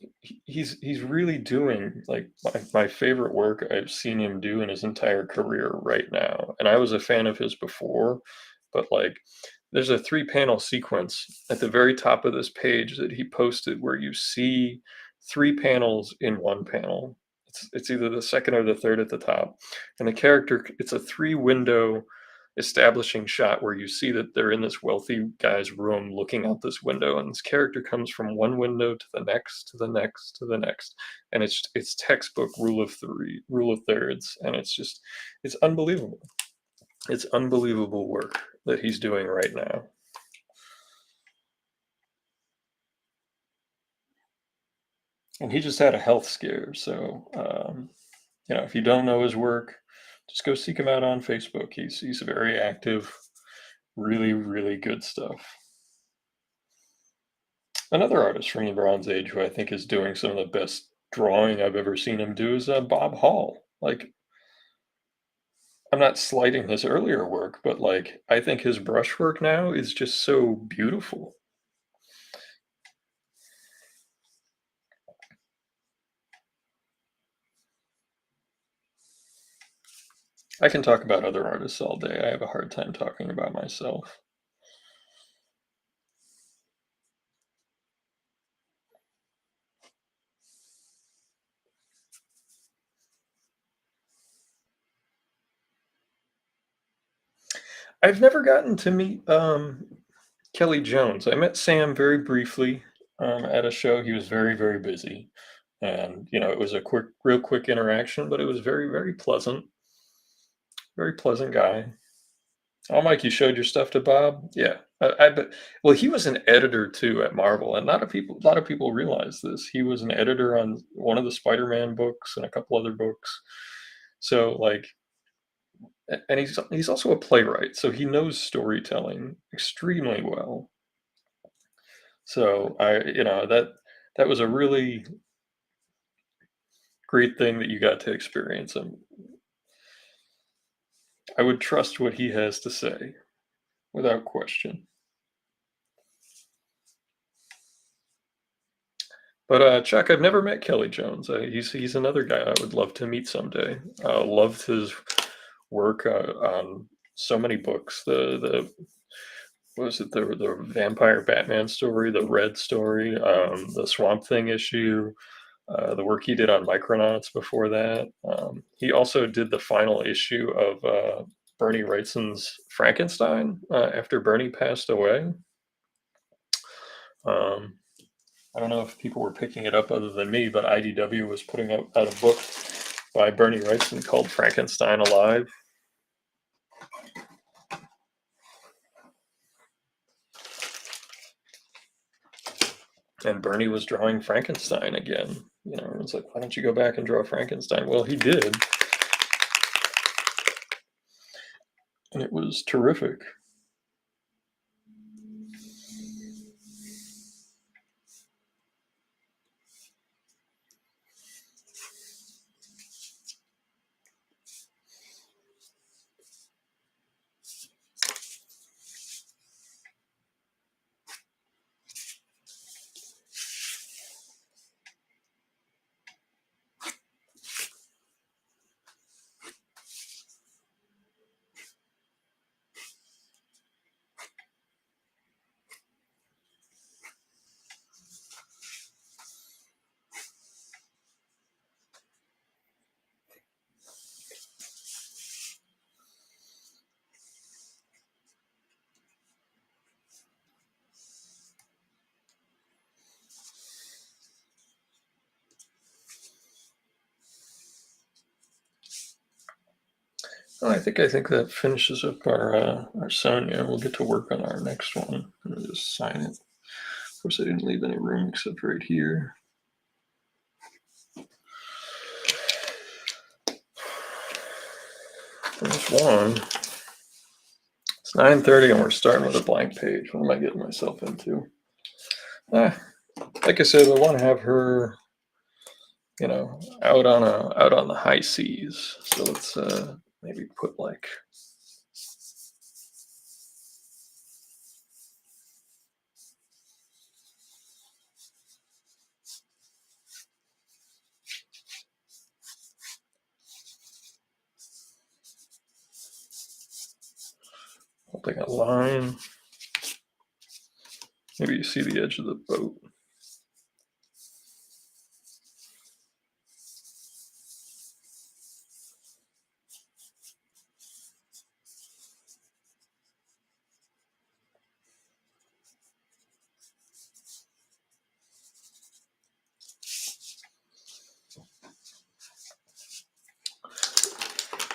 he's really doing like my favorite work I've seen him do in his entire career right now. And I was a fan of his before, but like there's a three-panel sequence at the very top of this page that he posted where you see three panels in one panel. It's either the second or the third at the top, and the character, it's a three-window establishing shot where you see that they're in this wealthy guy's room looking out this window, and this character comes from one window to the next to the next to the next, and it's textbook rule of thirds, and it's unbelievable. It's unbelievable work that he's doing right now. And he just had a health scare, so if you don't know his work, just go seek him out on Facebook. He's very active, really, really good stuff. Another artist from the Bronze Age who I think is doing some of the best drawing I've ever seen him do is Bob Hall. Like, I'm not slighting his earlier work, but like, I think his brushwork now is just so beautiful. I can talk about other artists all day. I have a hard time talking about myself. I've never gotten to meet Kelly Jones. I met Sam very briefly at a show. He was very, very busy. And, it was a real quick interaction, but it was very, very pleasant guy. Oh, Mike, you showed your stuff to Bob? Yeah. I bet. Well, he was an editor too at Marvel, and not a lot of people realize this. He was an editor on one of the Spider-Man books and a couple other books. So, like, and he's also a playwright, so he knows storytelling extremely well. So that was a really great thing that you got to experience him. I would trust what he has to say without question. But Chuck, I've never met Kelly Jones. He's another guy I would love to meet someday. Loved his work on so many books. The what was it, the Vampire Batman story, the Red story, the Swamp Thing issue, the work he did on Micronauts before that. He also did the final issue of Bernie Wrightson's Frankenstein after Bernie passed away. Um, I don't know if people were picking it up other than me, but IDW was putting out a book by Bernie Wrightson called Frankenstein Alive. And Bernie was drawing Frankenstein again. It's like, why don't you go back and draw Frankenstein? Well, he did. And it was terrific. Oh, I think that finishes up our Sonja. We'll get to work on our next one. I'm gonna just sign it. Of course, I didn't leave any room except right here. There's one. It's 9:30 and we're starting with a blank page. What am I getting myself into? Ah, like I said, I want to have her, out on the high seas. So let's maybe put like holding a line. Maybe you see the edge of the boat.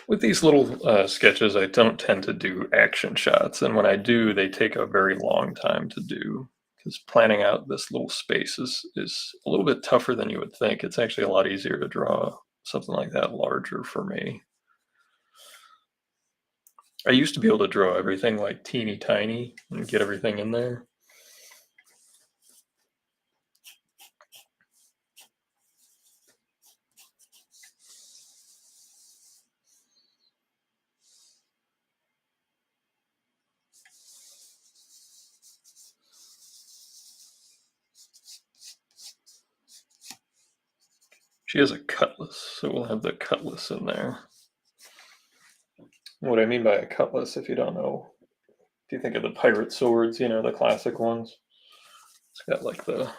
With these little sketches, I don't tend to do action shots, and when I do, they take a very long time to do because planning out this little space is a little bit tougher than you would think. It's actually a lot easier to draw something like that larger for me. I used to be able to draw everything like teeny tiny and get everything in there. She has a cutlass, so we'll have the cutlass in there. What I mean by a cutlass, if you don't know, if you think of the pirate swords, the classic ones, it's got like the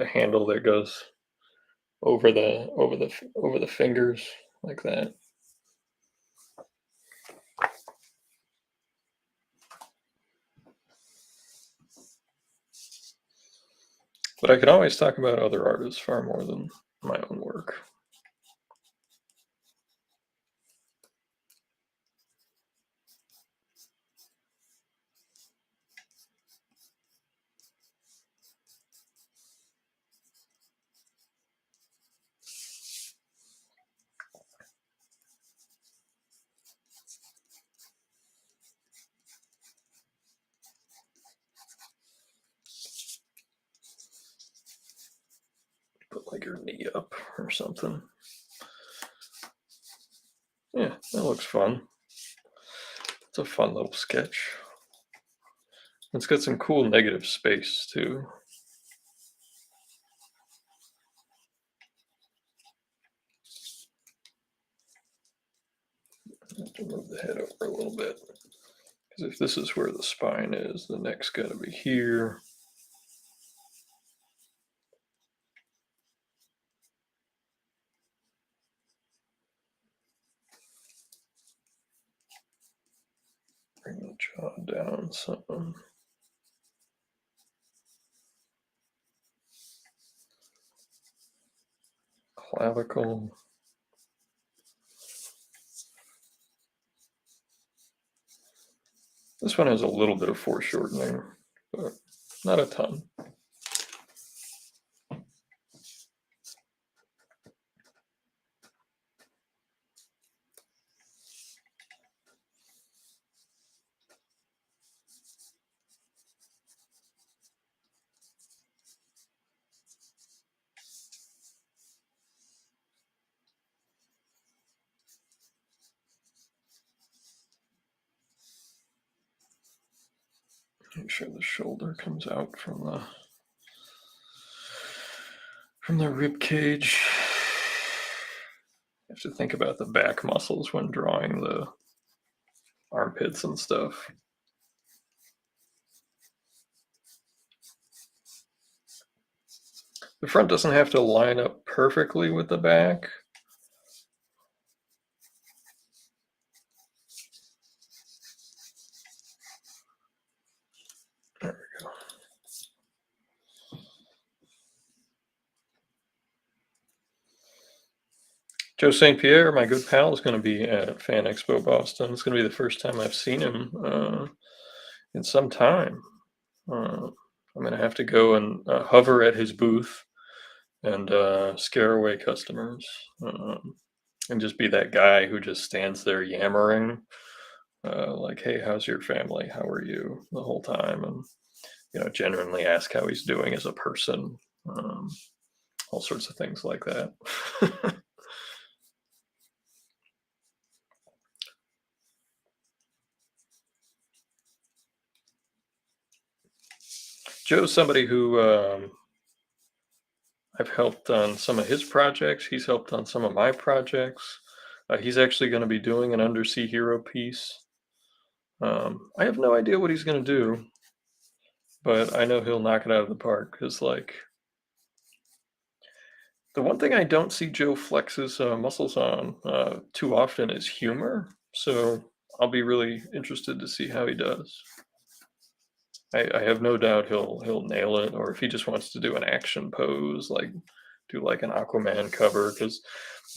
handle that goes over the fingers like that. But I can always talk about other artists far more than my own work. Put like your knee up or something. Yeah, that looks fun. It's a fun little sketch. It's got some cool negative space too. I have to move the head over a little bit. Because if this is where the spine is, the neck's got to be here. Bring the jaw down some. Clavicle. This one has a little bit of foreshortening, but not a ton. Make sure the shoulder comes out from the rib cage. You have to think about the back muscles when drawing the armpits and stuff. The front doesn't have to line up perfectly with the back. There we go. Joe St. Pierre, my good pal, is going to be at Fan Expo Boston. It's going to be the first time I've seen him in some time. Uh, I'm going to have to go and hover at his booth and scare away customers, and just be that guy who just stands there yammering, like, "Hey, how's your family? How are you?" the whole time, and genuinely ask how he's doing as a person. Um, all sorts of things like that. Joe's somebody who I've helped on some of his projects. He's helped on some of my projects. He's actually going to be doing an undersea hero piece. I have no idea what he's going to do, but I know he'll knock it out of the park. Because, like, the one thing I don't see Joe flex his muscles on too often is humor. So I'll be really interested to see how he does. I have no doubt he'll nail it, or if he just wants to do an action pose, like do like an Aquaman cover, because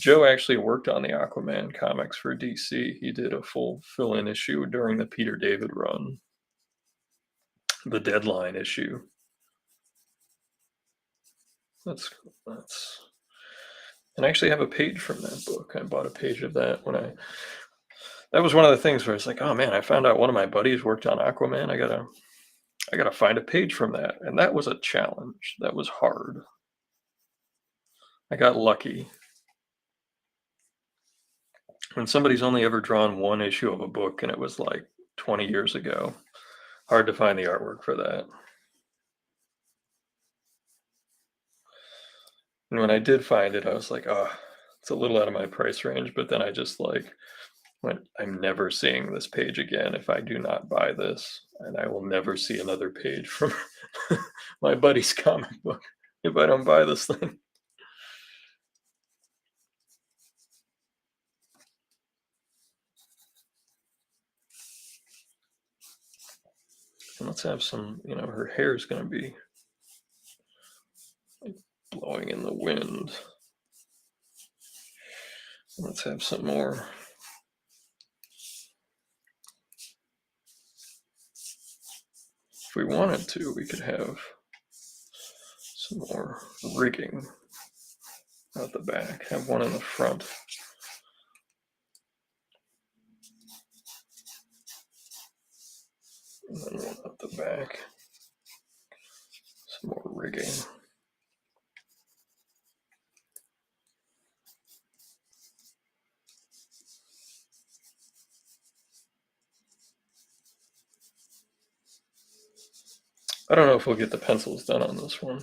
Joe actually worked on the Aquaman comics for DC. He did a full fill-in issue during the Peter David run, the Deadline issue. That's and I actually have a page from that book. I bought a page of that when I that was one of the things where it's like, oh man, I found out one of my buddies worked on Aquaman. I gotta find a page from that. And that was a challenge. That was hard. I got lucky. When somebody's only ever drawn one issue of a book and it was like 20 years ago, hard to find the artwork for that. And when I did find it, I was like, oh, it's a little out of my price range. But then I just like went, I'm never seeing this page again if I do not buy this. And I will never see another page from my buddy's comic book if I don't buy this thing. And let's have some, her hair is going to be like blowing in the wind. Let's have some more. If we wanted to, we could have some more rigging out the back. Have one in the front. And then one out the back. Some more rigging. I don't know if we'll get the pencils done on this one.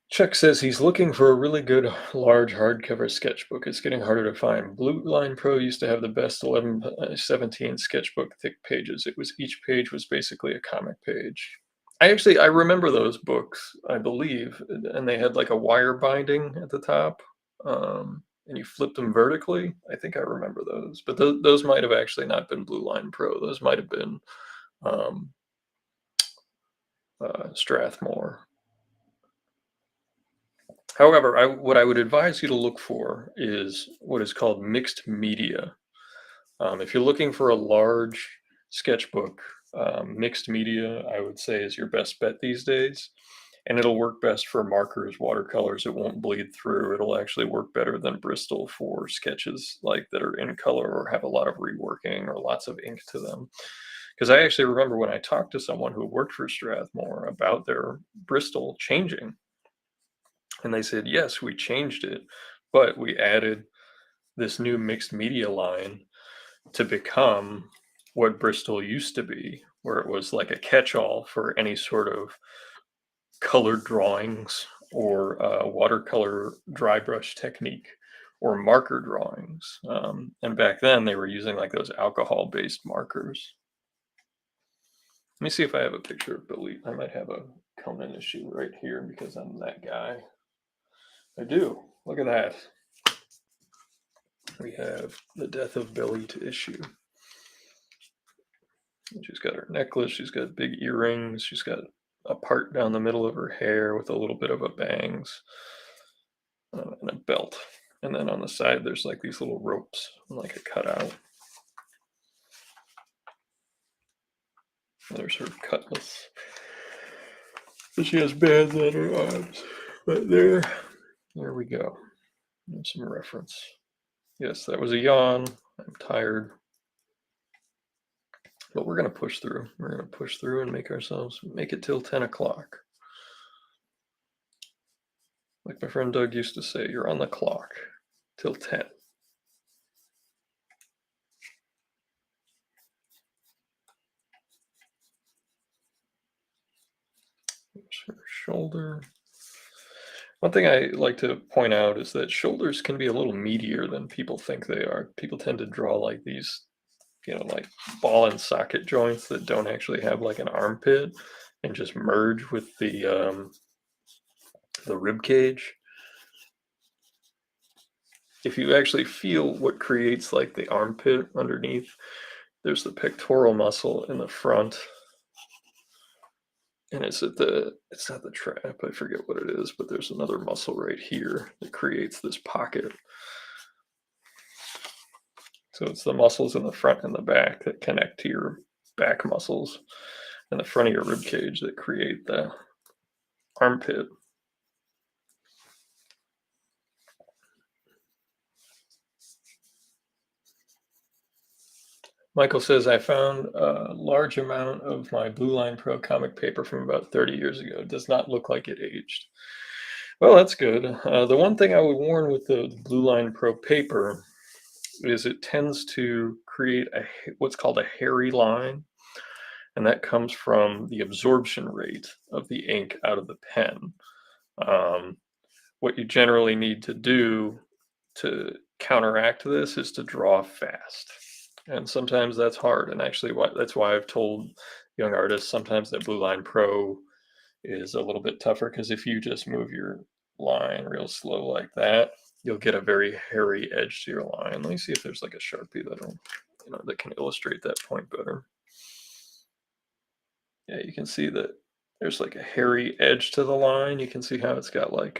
Chuck says he's looking for a really good large hardcover sketchbook. It's getting harder to find. Blue Line Pro used to have the best 11 by 17 sketchbook thick pages. It was each page was basically a comic page. I remember those books, I believe, and they had like a wire binding at the top, and you flipped them vertically. I think I remember those, but those might have actually not been Blue Line Pro. Those might have been um, Strathmore. However, what I would advise you to look for is what is called mixed media. If you're looking for a large sketchbook, mixed media, I would say, is your best bet these days. And it'll work best for markers, watercolors. It won't bleed through. It'll actually work better than Bristol for sketches like that are in color or have a lot of reworking or lots of ink to them. Because I actually remember when I talked to someone who worked for Strathmore about their Bristol changing, and they said, yes, we changed it, but we added this new mixed media line to become what Bristol used to be, where it was like a catch-all for any sort of colored drawings or watercolor dry brush technique or marker drawings. And back then they were using like those alcohol-based markers. Let me see if I have a picture of Belit. I might have a Conan issue right here because I'm that guy. I do. Look at that. We have the Death of Belit issue. She's got her necklace. She's got big earrings. She's got a part down the middle of her hair with a little bit of a bangs. and a belt. And then on the side, there's like these little ropes, like a cutout. There's her cutlass. So she has bands on her arms. But there we go. There's some reference. Yes, that was a yawn. I'm tired. But we're going to push through. We're going to push through and make it till 10 o'clock. Like my friend Doug used to say, you're on the clock till 10. There's her shoulder. One thing I like to point out is that shoulders can be a little meatier than people think they are. People tend to draw like these, like ball and socket joints that don't actually have like an armpit and just merge with the rib cage. If you actually feel what creates like the armpit underneath, there's the pectoral muscle in the front. And it's not the trap, I forget what it is, but there's another muscle right here that creates this pocket. So it's the muscles in the front and the back that connect to your back muscles and the front of your rib cage that create the armpit. Michael says, I found a large amount of my Blue Line Pro comic paper from about 30 years ago. It does not look like it aged. Well, that's good. The one thing I would warn with the Blue Line Pro paper is it tends to create what's called a hairy line, and that comes from the absorption rate of the ink out of the pen. What you generally need to do to counteract this is to draw fast. And sometimes that's hard. And actually, that's why I've told young artists sometimes that Blue Line Pro is a little bit tougher, because if you just move your line real slow like that, you'll get a very hairy edge to your line. Let me see if there's like a Sharpie that can illustrate that point better. Yeah, you can see that there's like a hairy edge to the line. You can see how it's got like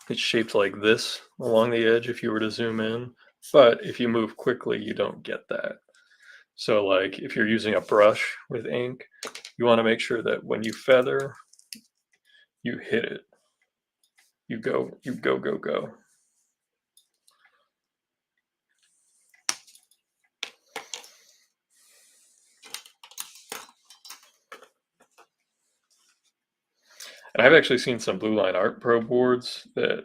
it's shaped like this along the edge if you were to zoom in. But if you move quickly, you don't get that. So like if you're using a brush with ink, you want to make sure that when you feather, you hit it. You go, go. And I've actually seen some Blue Line Art Pro boards that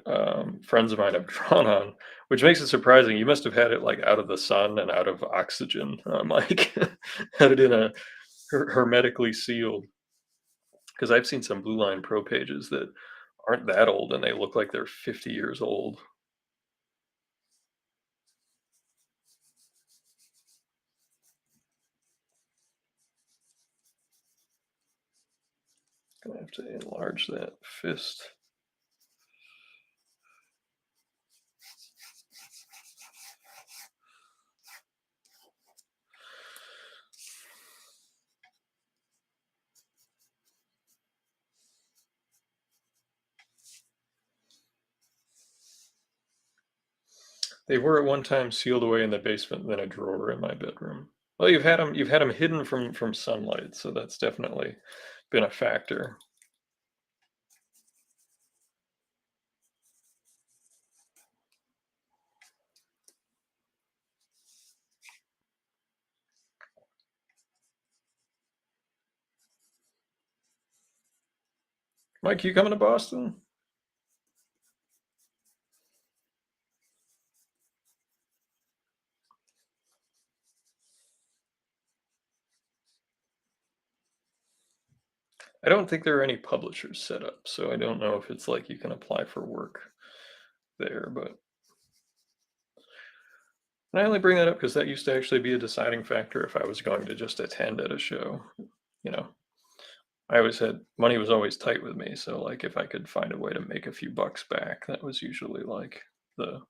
friends of mine have drawn on, which makes it surprising. You must have had it like out of the sun and out of oxygen, like had it in a hermetically sealed. Because I've seen some Blue Line Pro pages that aren't that old and they look like they're 50 years old. Gonna have to enlarge that fist. They were at one time sealed away in the basement, then a drawer in my bedroom. Well, you've had them hidden from sunlight, so that's definitely been a factor. Mike, you coming to Boston? I don't think there are any publishers set up, so I don't know if it's like you can apply for work there, but and I only bring that up because that used to actually be a deciding factor if I was going to just attend at a show. You know, I always had money was always tight with me, so like if I could find a way to make a few bucks back, that was usually like the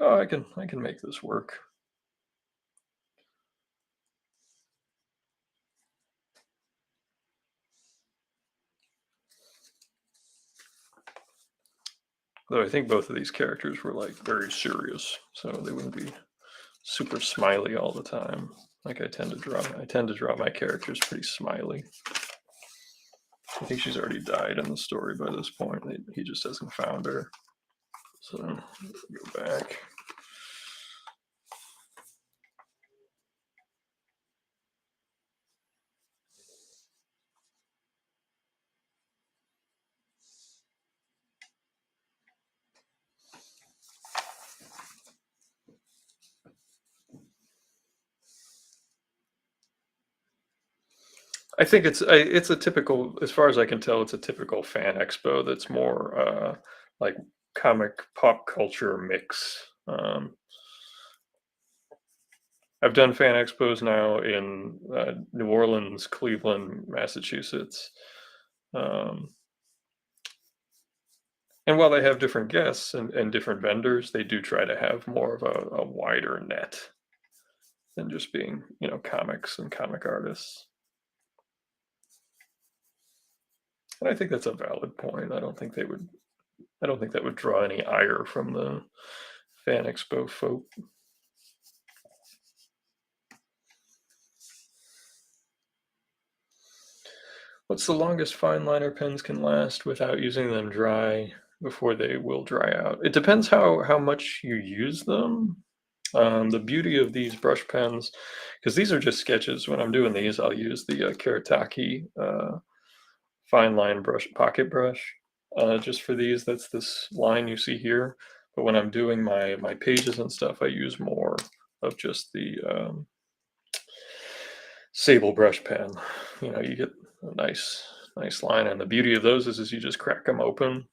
oh, I can make this work. Though I think both of these characters were like very serious, so they wouldn't be super smiley all the time. Like I tend to draw my characters pretty smiley. I think she's already died in the story by this point. He just hasn't found her. So go back. I think it's a typical, as far as I can tell, it's a typical fan expo that's more like comic pop culture mix. I've done fan expos now in New Orleans, Cleveland, Massachusetts. Um, and while they have different guests and different vendors, they do try to have more of a wider net than just being, comics and comic artists. And I think that's a valid point. I don't think that would draw any ire from the fan expo folk. What's the longest fine liner pens can last without using them dry before they will dry out? It depends how much you use them. The beauty of these brush pens, because these are just sketches. When I'm doing these, I'll use the Karataki fine line brush, pocket brush, just for these. That's this line you see here. But when I'm doing my pages and stuff, I use more of just the sable brush pen. You get a nice line, and the beauty of those is you just crack them open.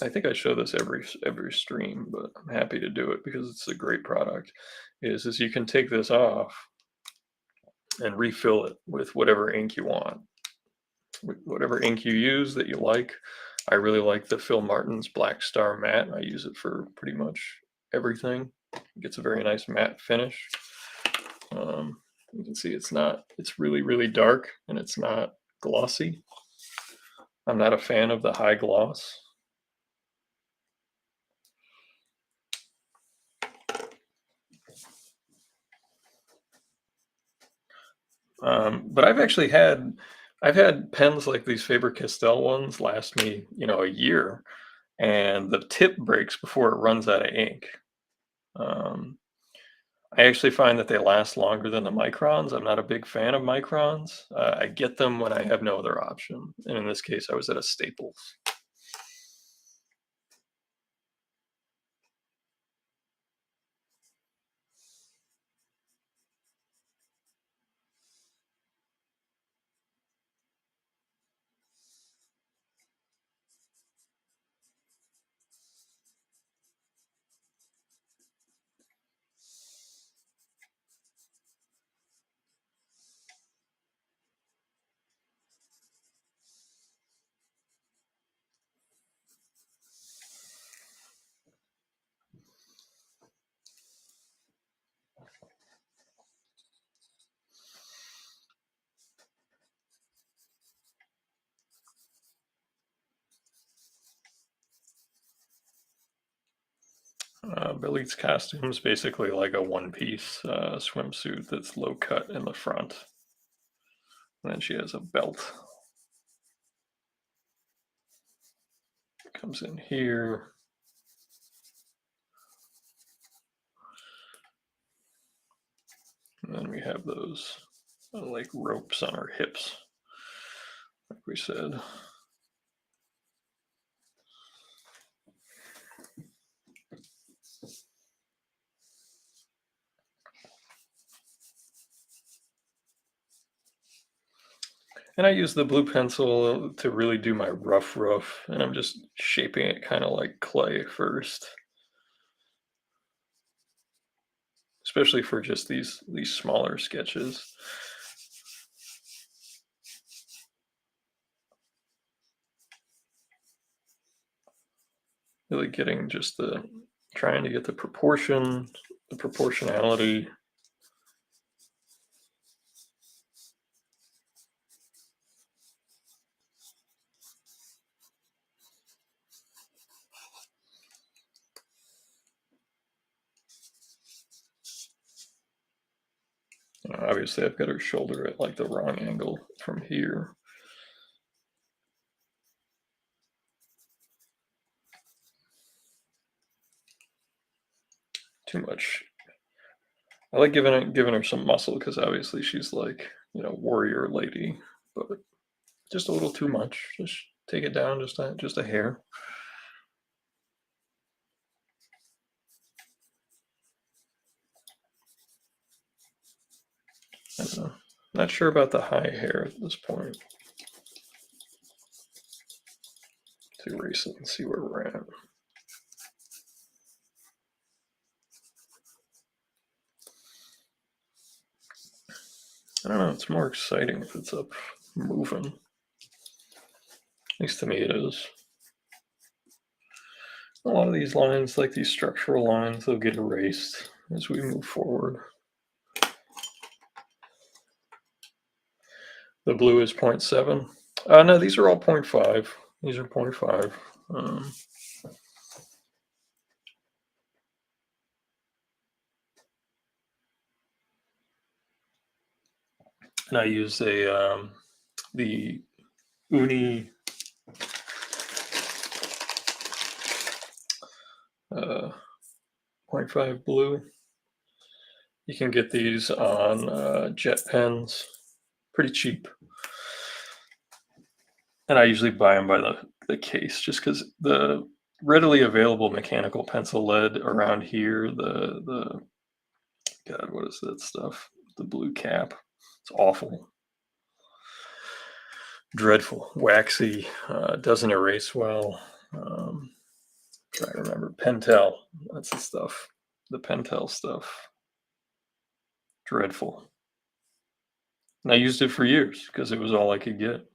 I think I show this every stream, but I'm happy to do it because it's a great product. Is you can take this off and refill it with whatever ink you want, whatever ink you use that you like. I really like the Phil Martin's Black Star Matte. I use it for pretty much everything. It gets a very nice matte finish. You can see it's really dark and it's not glossy. I'm not a fan of the high gloss. But I've had pens like these Faber-Castell ones last me, a year, and the tip breaks before it runs out of ink. Um, I actually find that they last longer than the microns. I'm not a big fan of microns. I get them when I have no other option, and in this case, I was at a Staples. Belit's costume is basically like a one-piece swimsuit that's low cut in the front. And then she has a belt. Comes in here. And then we have those like ropes on her hips, like we said. And I use the blue pencil to really do my rough, and I'm just shaping it kind of like clay first, especially for just these smaller sketches. Really getting just trying to get the proportionality. Obviously, I've got her shoulder at like the wrong angle from here. Too much. I like giving her some muscle because obviously she's like, warrior lady, but just a little too much. Just take it down just a hair. I don't know. Not sure about the high hair at this point. Let's erase it and see where we're at. I don't know. It's more exciting if it's up moving. At least to me it is. A lot of these lines, like these structural lines, they'll get erased as we move forward. The blue is 0.7. No, these are all 0.5. These are 0.5. And I use the Uni 0.5 blue. You can get these on jet pens, pretty cheap. And I usually buy them by the case, just because the readily available mechanical pencil lead around here, the God, what is that stuff? The blue cap. It's awful. Dreadful. Waxy. Doesn't erase well. Try to remember. Pentel. That's the stuff. The Pentel stuff. Dreadful. And I used it for years because it was all I could get.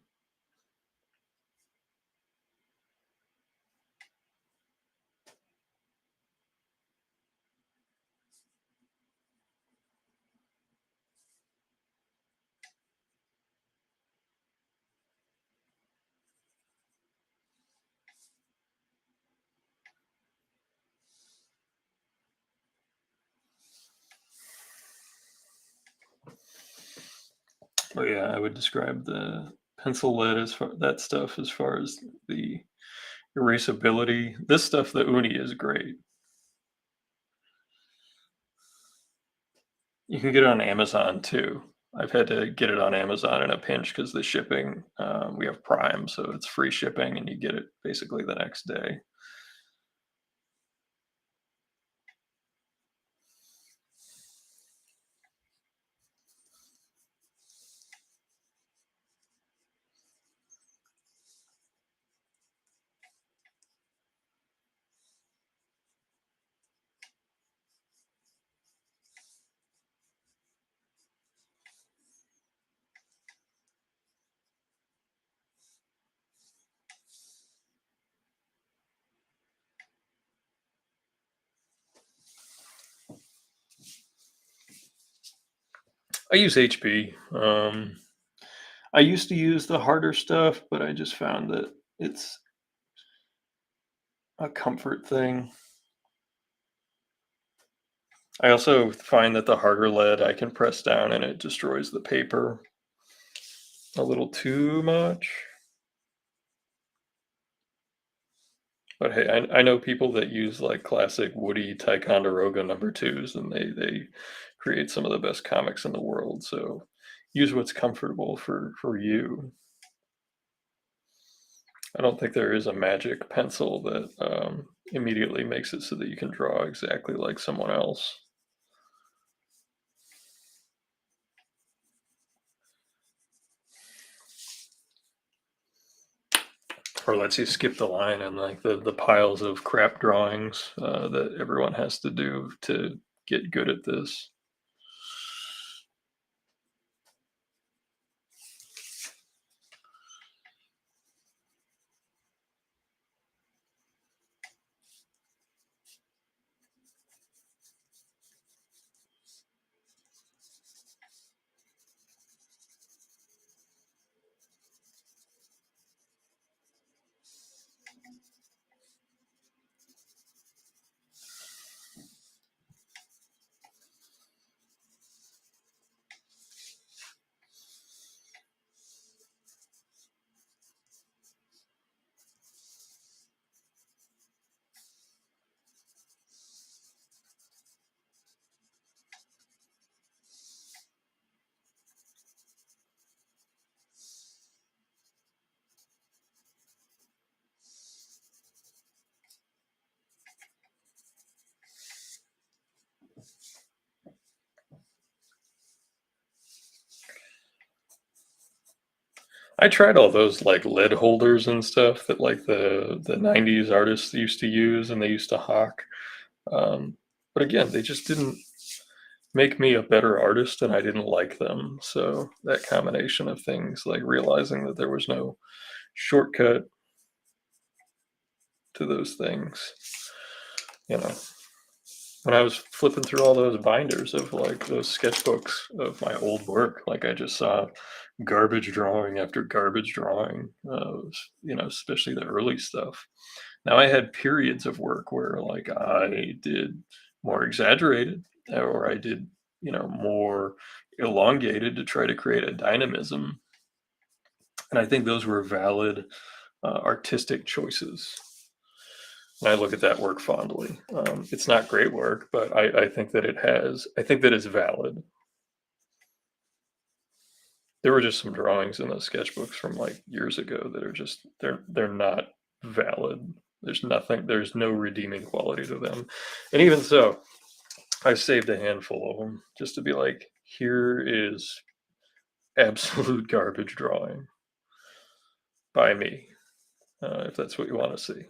Oh yeah, I would describe the pencil lead as far that stuff as far as the erasability. This stuff, the Uni, is great. You can get it on Amazon too. I've had to get it on Amazon in a pinch because the shipping. We have Prime, so it's free shipping, and you get it basically the next day. I use HB. I used to use the harder stuff, but I just found that it's a comfort thing. I also find that the harder lead I can press down and it destroys the paper a little too much. But hey, I know people that use like classic Woody Ticonderoga number twos, and they create some of the best comics in the world. So use what's comfortable for you. I don't think there is a magic pencil that immediately makes it so that you can draw exactly like someone else. Or lets you skip the line and like the piles of crap drawings that everyone has to do to get good at this. I tried all those, like, lead holders and stuff that, like, the '90s artists used to use and they used to hawk, um, but again, they just didn't make me a better artist, and I didn't like them, so that combination of things, like, realizing that there was no shortcut to those things, you know? When I was flipping through all those binders of, like, those sketchbooks of my old work, like, I just saw garbage drawing after garbage drawing, especially the early stuff. Now I had periods of work where, like, I did more exaggerated, or I did, more elongated to try to create a dynamism, and I think those were valid, artistic choices. And I look at that work fondly. It's not great work, but I think that it's valid. There were just some drawings in those sketchbooks from, like, years ago that are just they're not valid. There's no redeeming quality to them. And even so, I saved a handful of them just to be like, "Here is absolute garbage drawing by me," if that's what you wanna see.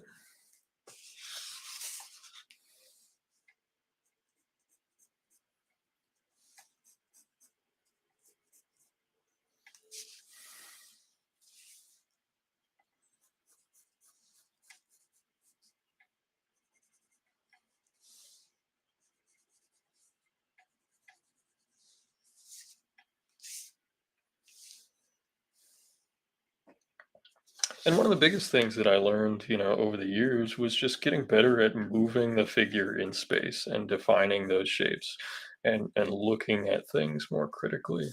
And one of the biggest things that I learned, over the years was just getting better at moving the figure in space and defining those shapes and looking at things more critically.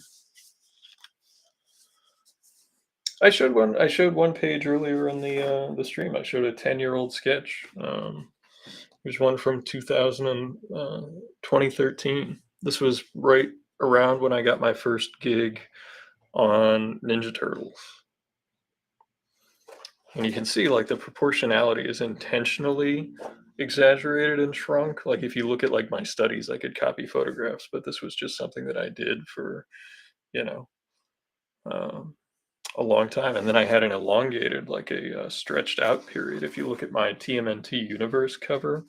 I showed one page earlier in the stream. I showed a 10-year-old sketch. There's one from 2013. This was right around when I got my first gig on Ninja Turtles. And you can see, like, the proportionality is intentionally exaggerated and shrunk. Like, if you look at, like, my studies, I could copy photographs, but this was just something that I did for, you know, um, a long time. And then I had an elongated, like stretched out period. If you look at my TMNT Universe cover,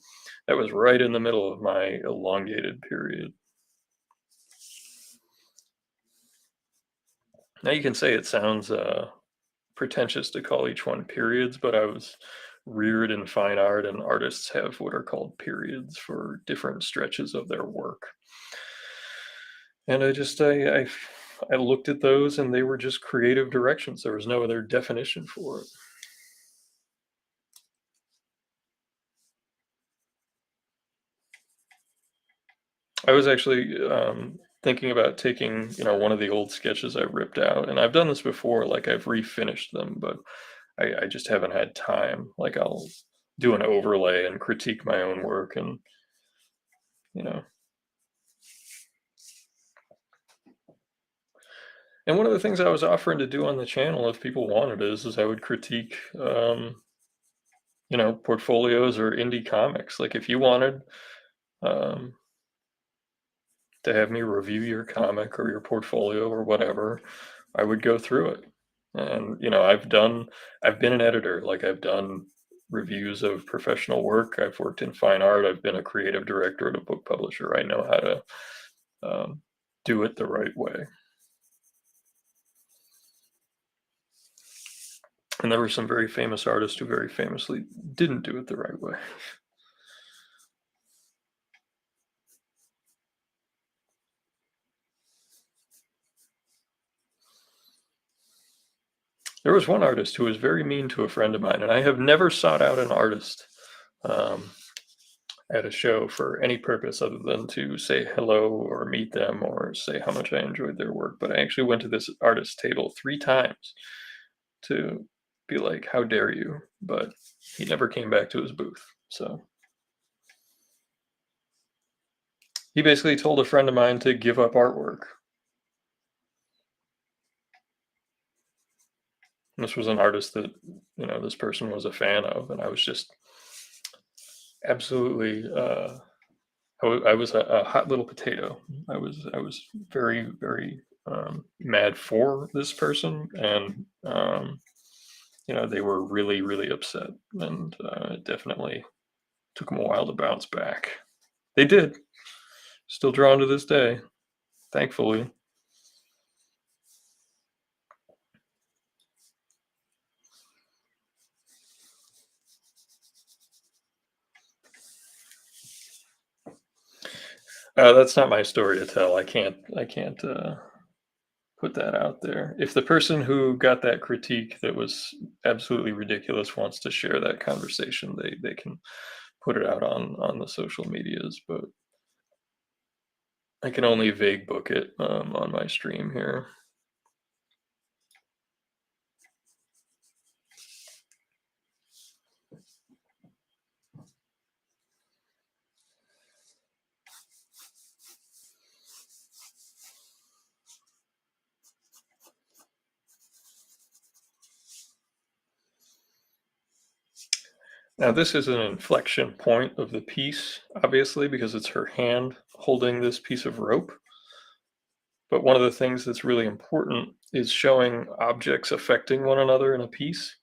that was right in the middle of my elongated period. Now you can say it sounds pretentious to call each one periods, but I was reared in fine art, and artists have what are called periods for different stretches of their work. And I looked at those, and they were just creative directions. There was no other definition for it. I was actually thinking about taking, one of the old sketches I ripped out, and I've done this before. Like, I've refinished them, but I just haven't had time. Like, I'll do an overlay and critique my own work, and you know. And one of the things I was offering to do on the channel, if people wanted, is I would critique, portfolios or indie comics. Like, if you wanted um, to have me review your comic or your portfolio or whatever, I would go through it. And I've been an editor. Like, I've done reviews of professional work. I've worked in fine art. I've been a creative director at a book publisher. I know how to um, do it the right way. And there were some very famous artists who very famously didn't do it the right way. There was one artist who was very mean to a friend of mine, and I have never sought out an artist um, at a show for any purpose other than to say hello or meet them or say how much I enjoyed their work. But I actually went to this artist table 3 times to be like, "How dare you?" But he never came back to his booth. So he basically told a friend of mine to give up artwork. And this was an artist that, this person was a fan of, and I was just absolutely I was a hot little potato. I was very, very mad for this person, and they were really, really upset, and it definitely took them a while to bounce back. They did. Still drawn to this day, thankfully. That's not my story to tell. I can't put that out there. If the person who got that critique that was absolutely ridiculous wants to share that conversation, they can put it out on the social medias, but I can only vague book it on my stream here. Now, this is an inflection point of the piece, obviously, because it's her hand holding this piece of rope. But one of the things that's really important is showing objects affecting one another in a piece.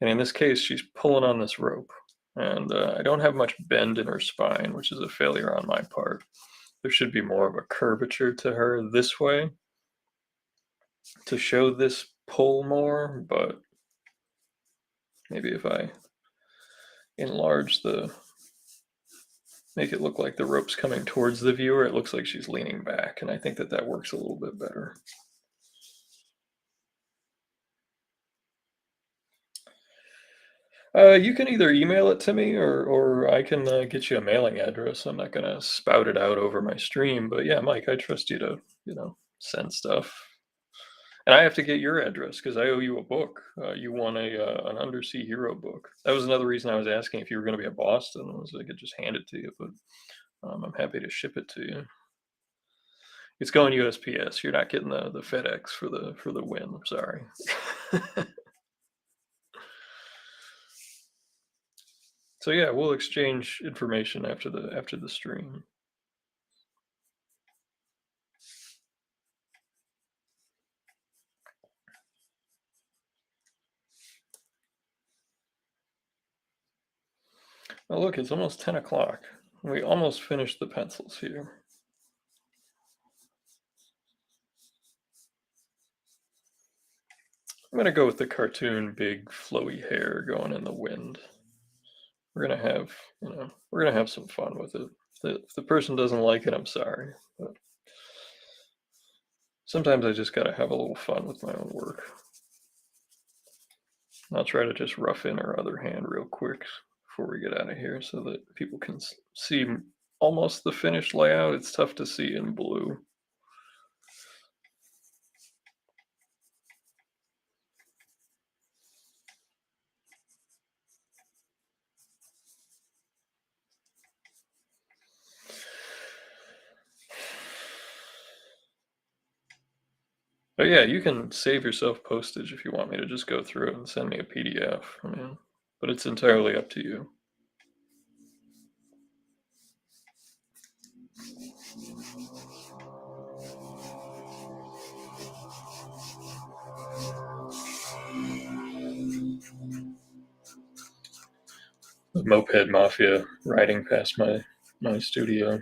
And in this case, she's pulling on this rope. And I don't have much bend in her spine, which is a failure on my part. There should be more of a curvature to her this way to show this pull more, but maybe if I enlarge make it look like the rope's coming towards the viewer, it looks like she's leaning back, and I think that works a little bit better. You can either email it to me, or I can get you a mailing address. I'm not gonna spout it out over my stream, but yeah, Mike, I trust you to, send stuff. And I have to get your address because I owe you a book. You won an Undersea Hero book. That was another reason I was asking if you were going to be at Boston, was I could just hand it to you, but I'm happy to ship it to you. It's going USPS. You're not getting the FedEx for the win. I'm sorry. So yeah, we'll exchange information after the stream. Oh, look, it's almost 10 o'clock. We almost finished the pencils here. I'm gonna go with the cartoon big flowy hair going in the wind. We're gonna have, we're gonna have some fun with it. If the person doesn't like it, I'm sorry. But sometimes I just gotta have a little fun with my own work. I'll try to just rough in her other hand real quick before we get out of here so that people can see almost the finished layout. It's tough to see in blue. But yeah, you can save yourself postage if you want me to just go through it and send me a PDF. I mean, but it's entirely up to you. The Moped Mafia riding past my studio.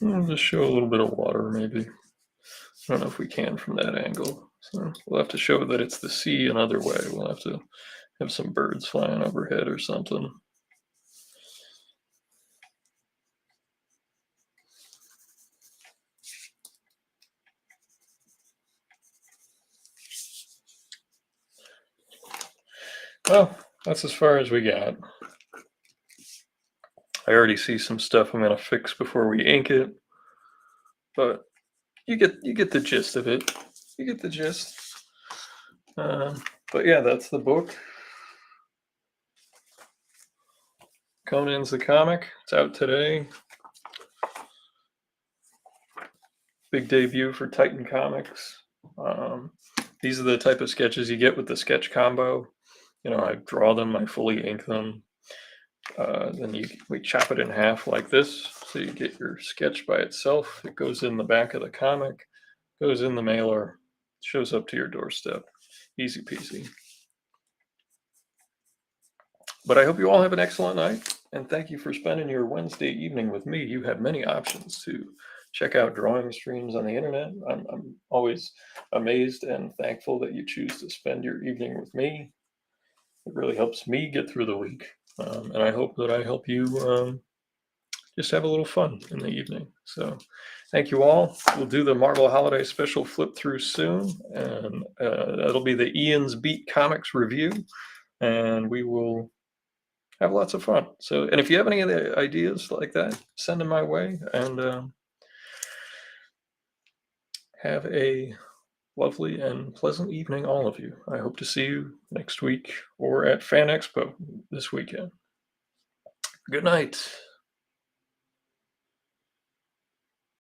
I'll just show a little bit of water, maybe. I don't know if we can from that angle. So we'll have to show that it's the sea another way. We'll have to have some birds flying overhead or something. Well, that's as far as we got. I already see some stuff I'm gonna fix before we ink it, but you get the gist of it. You get the gist. But yeah, that's the book. Conan's the comic. It's out today. Big debut for Titan Comics. These are the type of sketches you get with the sketch combo. You know, I draw them, I fully ink them. Then we chop it in half like this, so you get your sketch by itself. It goes in the back of the comic, goes in the mailer, shows up to your doorstep. Easy peasy. But I hope you all have an excellent night, and thank you for spending your Wednesday evening with me. You have many options to check out drawing streams on the internet. I'm always amazed and thankful that you choose to spend your evening with me. It really helps me get through the week, and I hope that I help you just have a little fun in the evening. So thank you all. We'll do the Marvel Holiday Special flip through soon, and that'll be the Ian's Beat Comics review, and we will have lots of fun. So, and if you have any other ideas like that, send them my way, and have a lovely and pleasant evening, all of you. I hope to see you next week or at Fan Expo this weekend. Good night.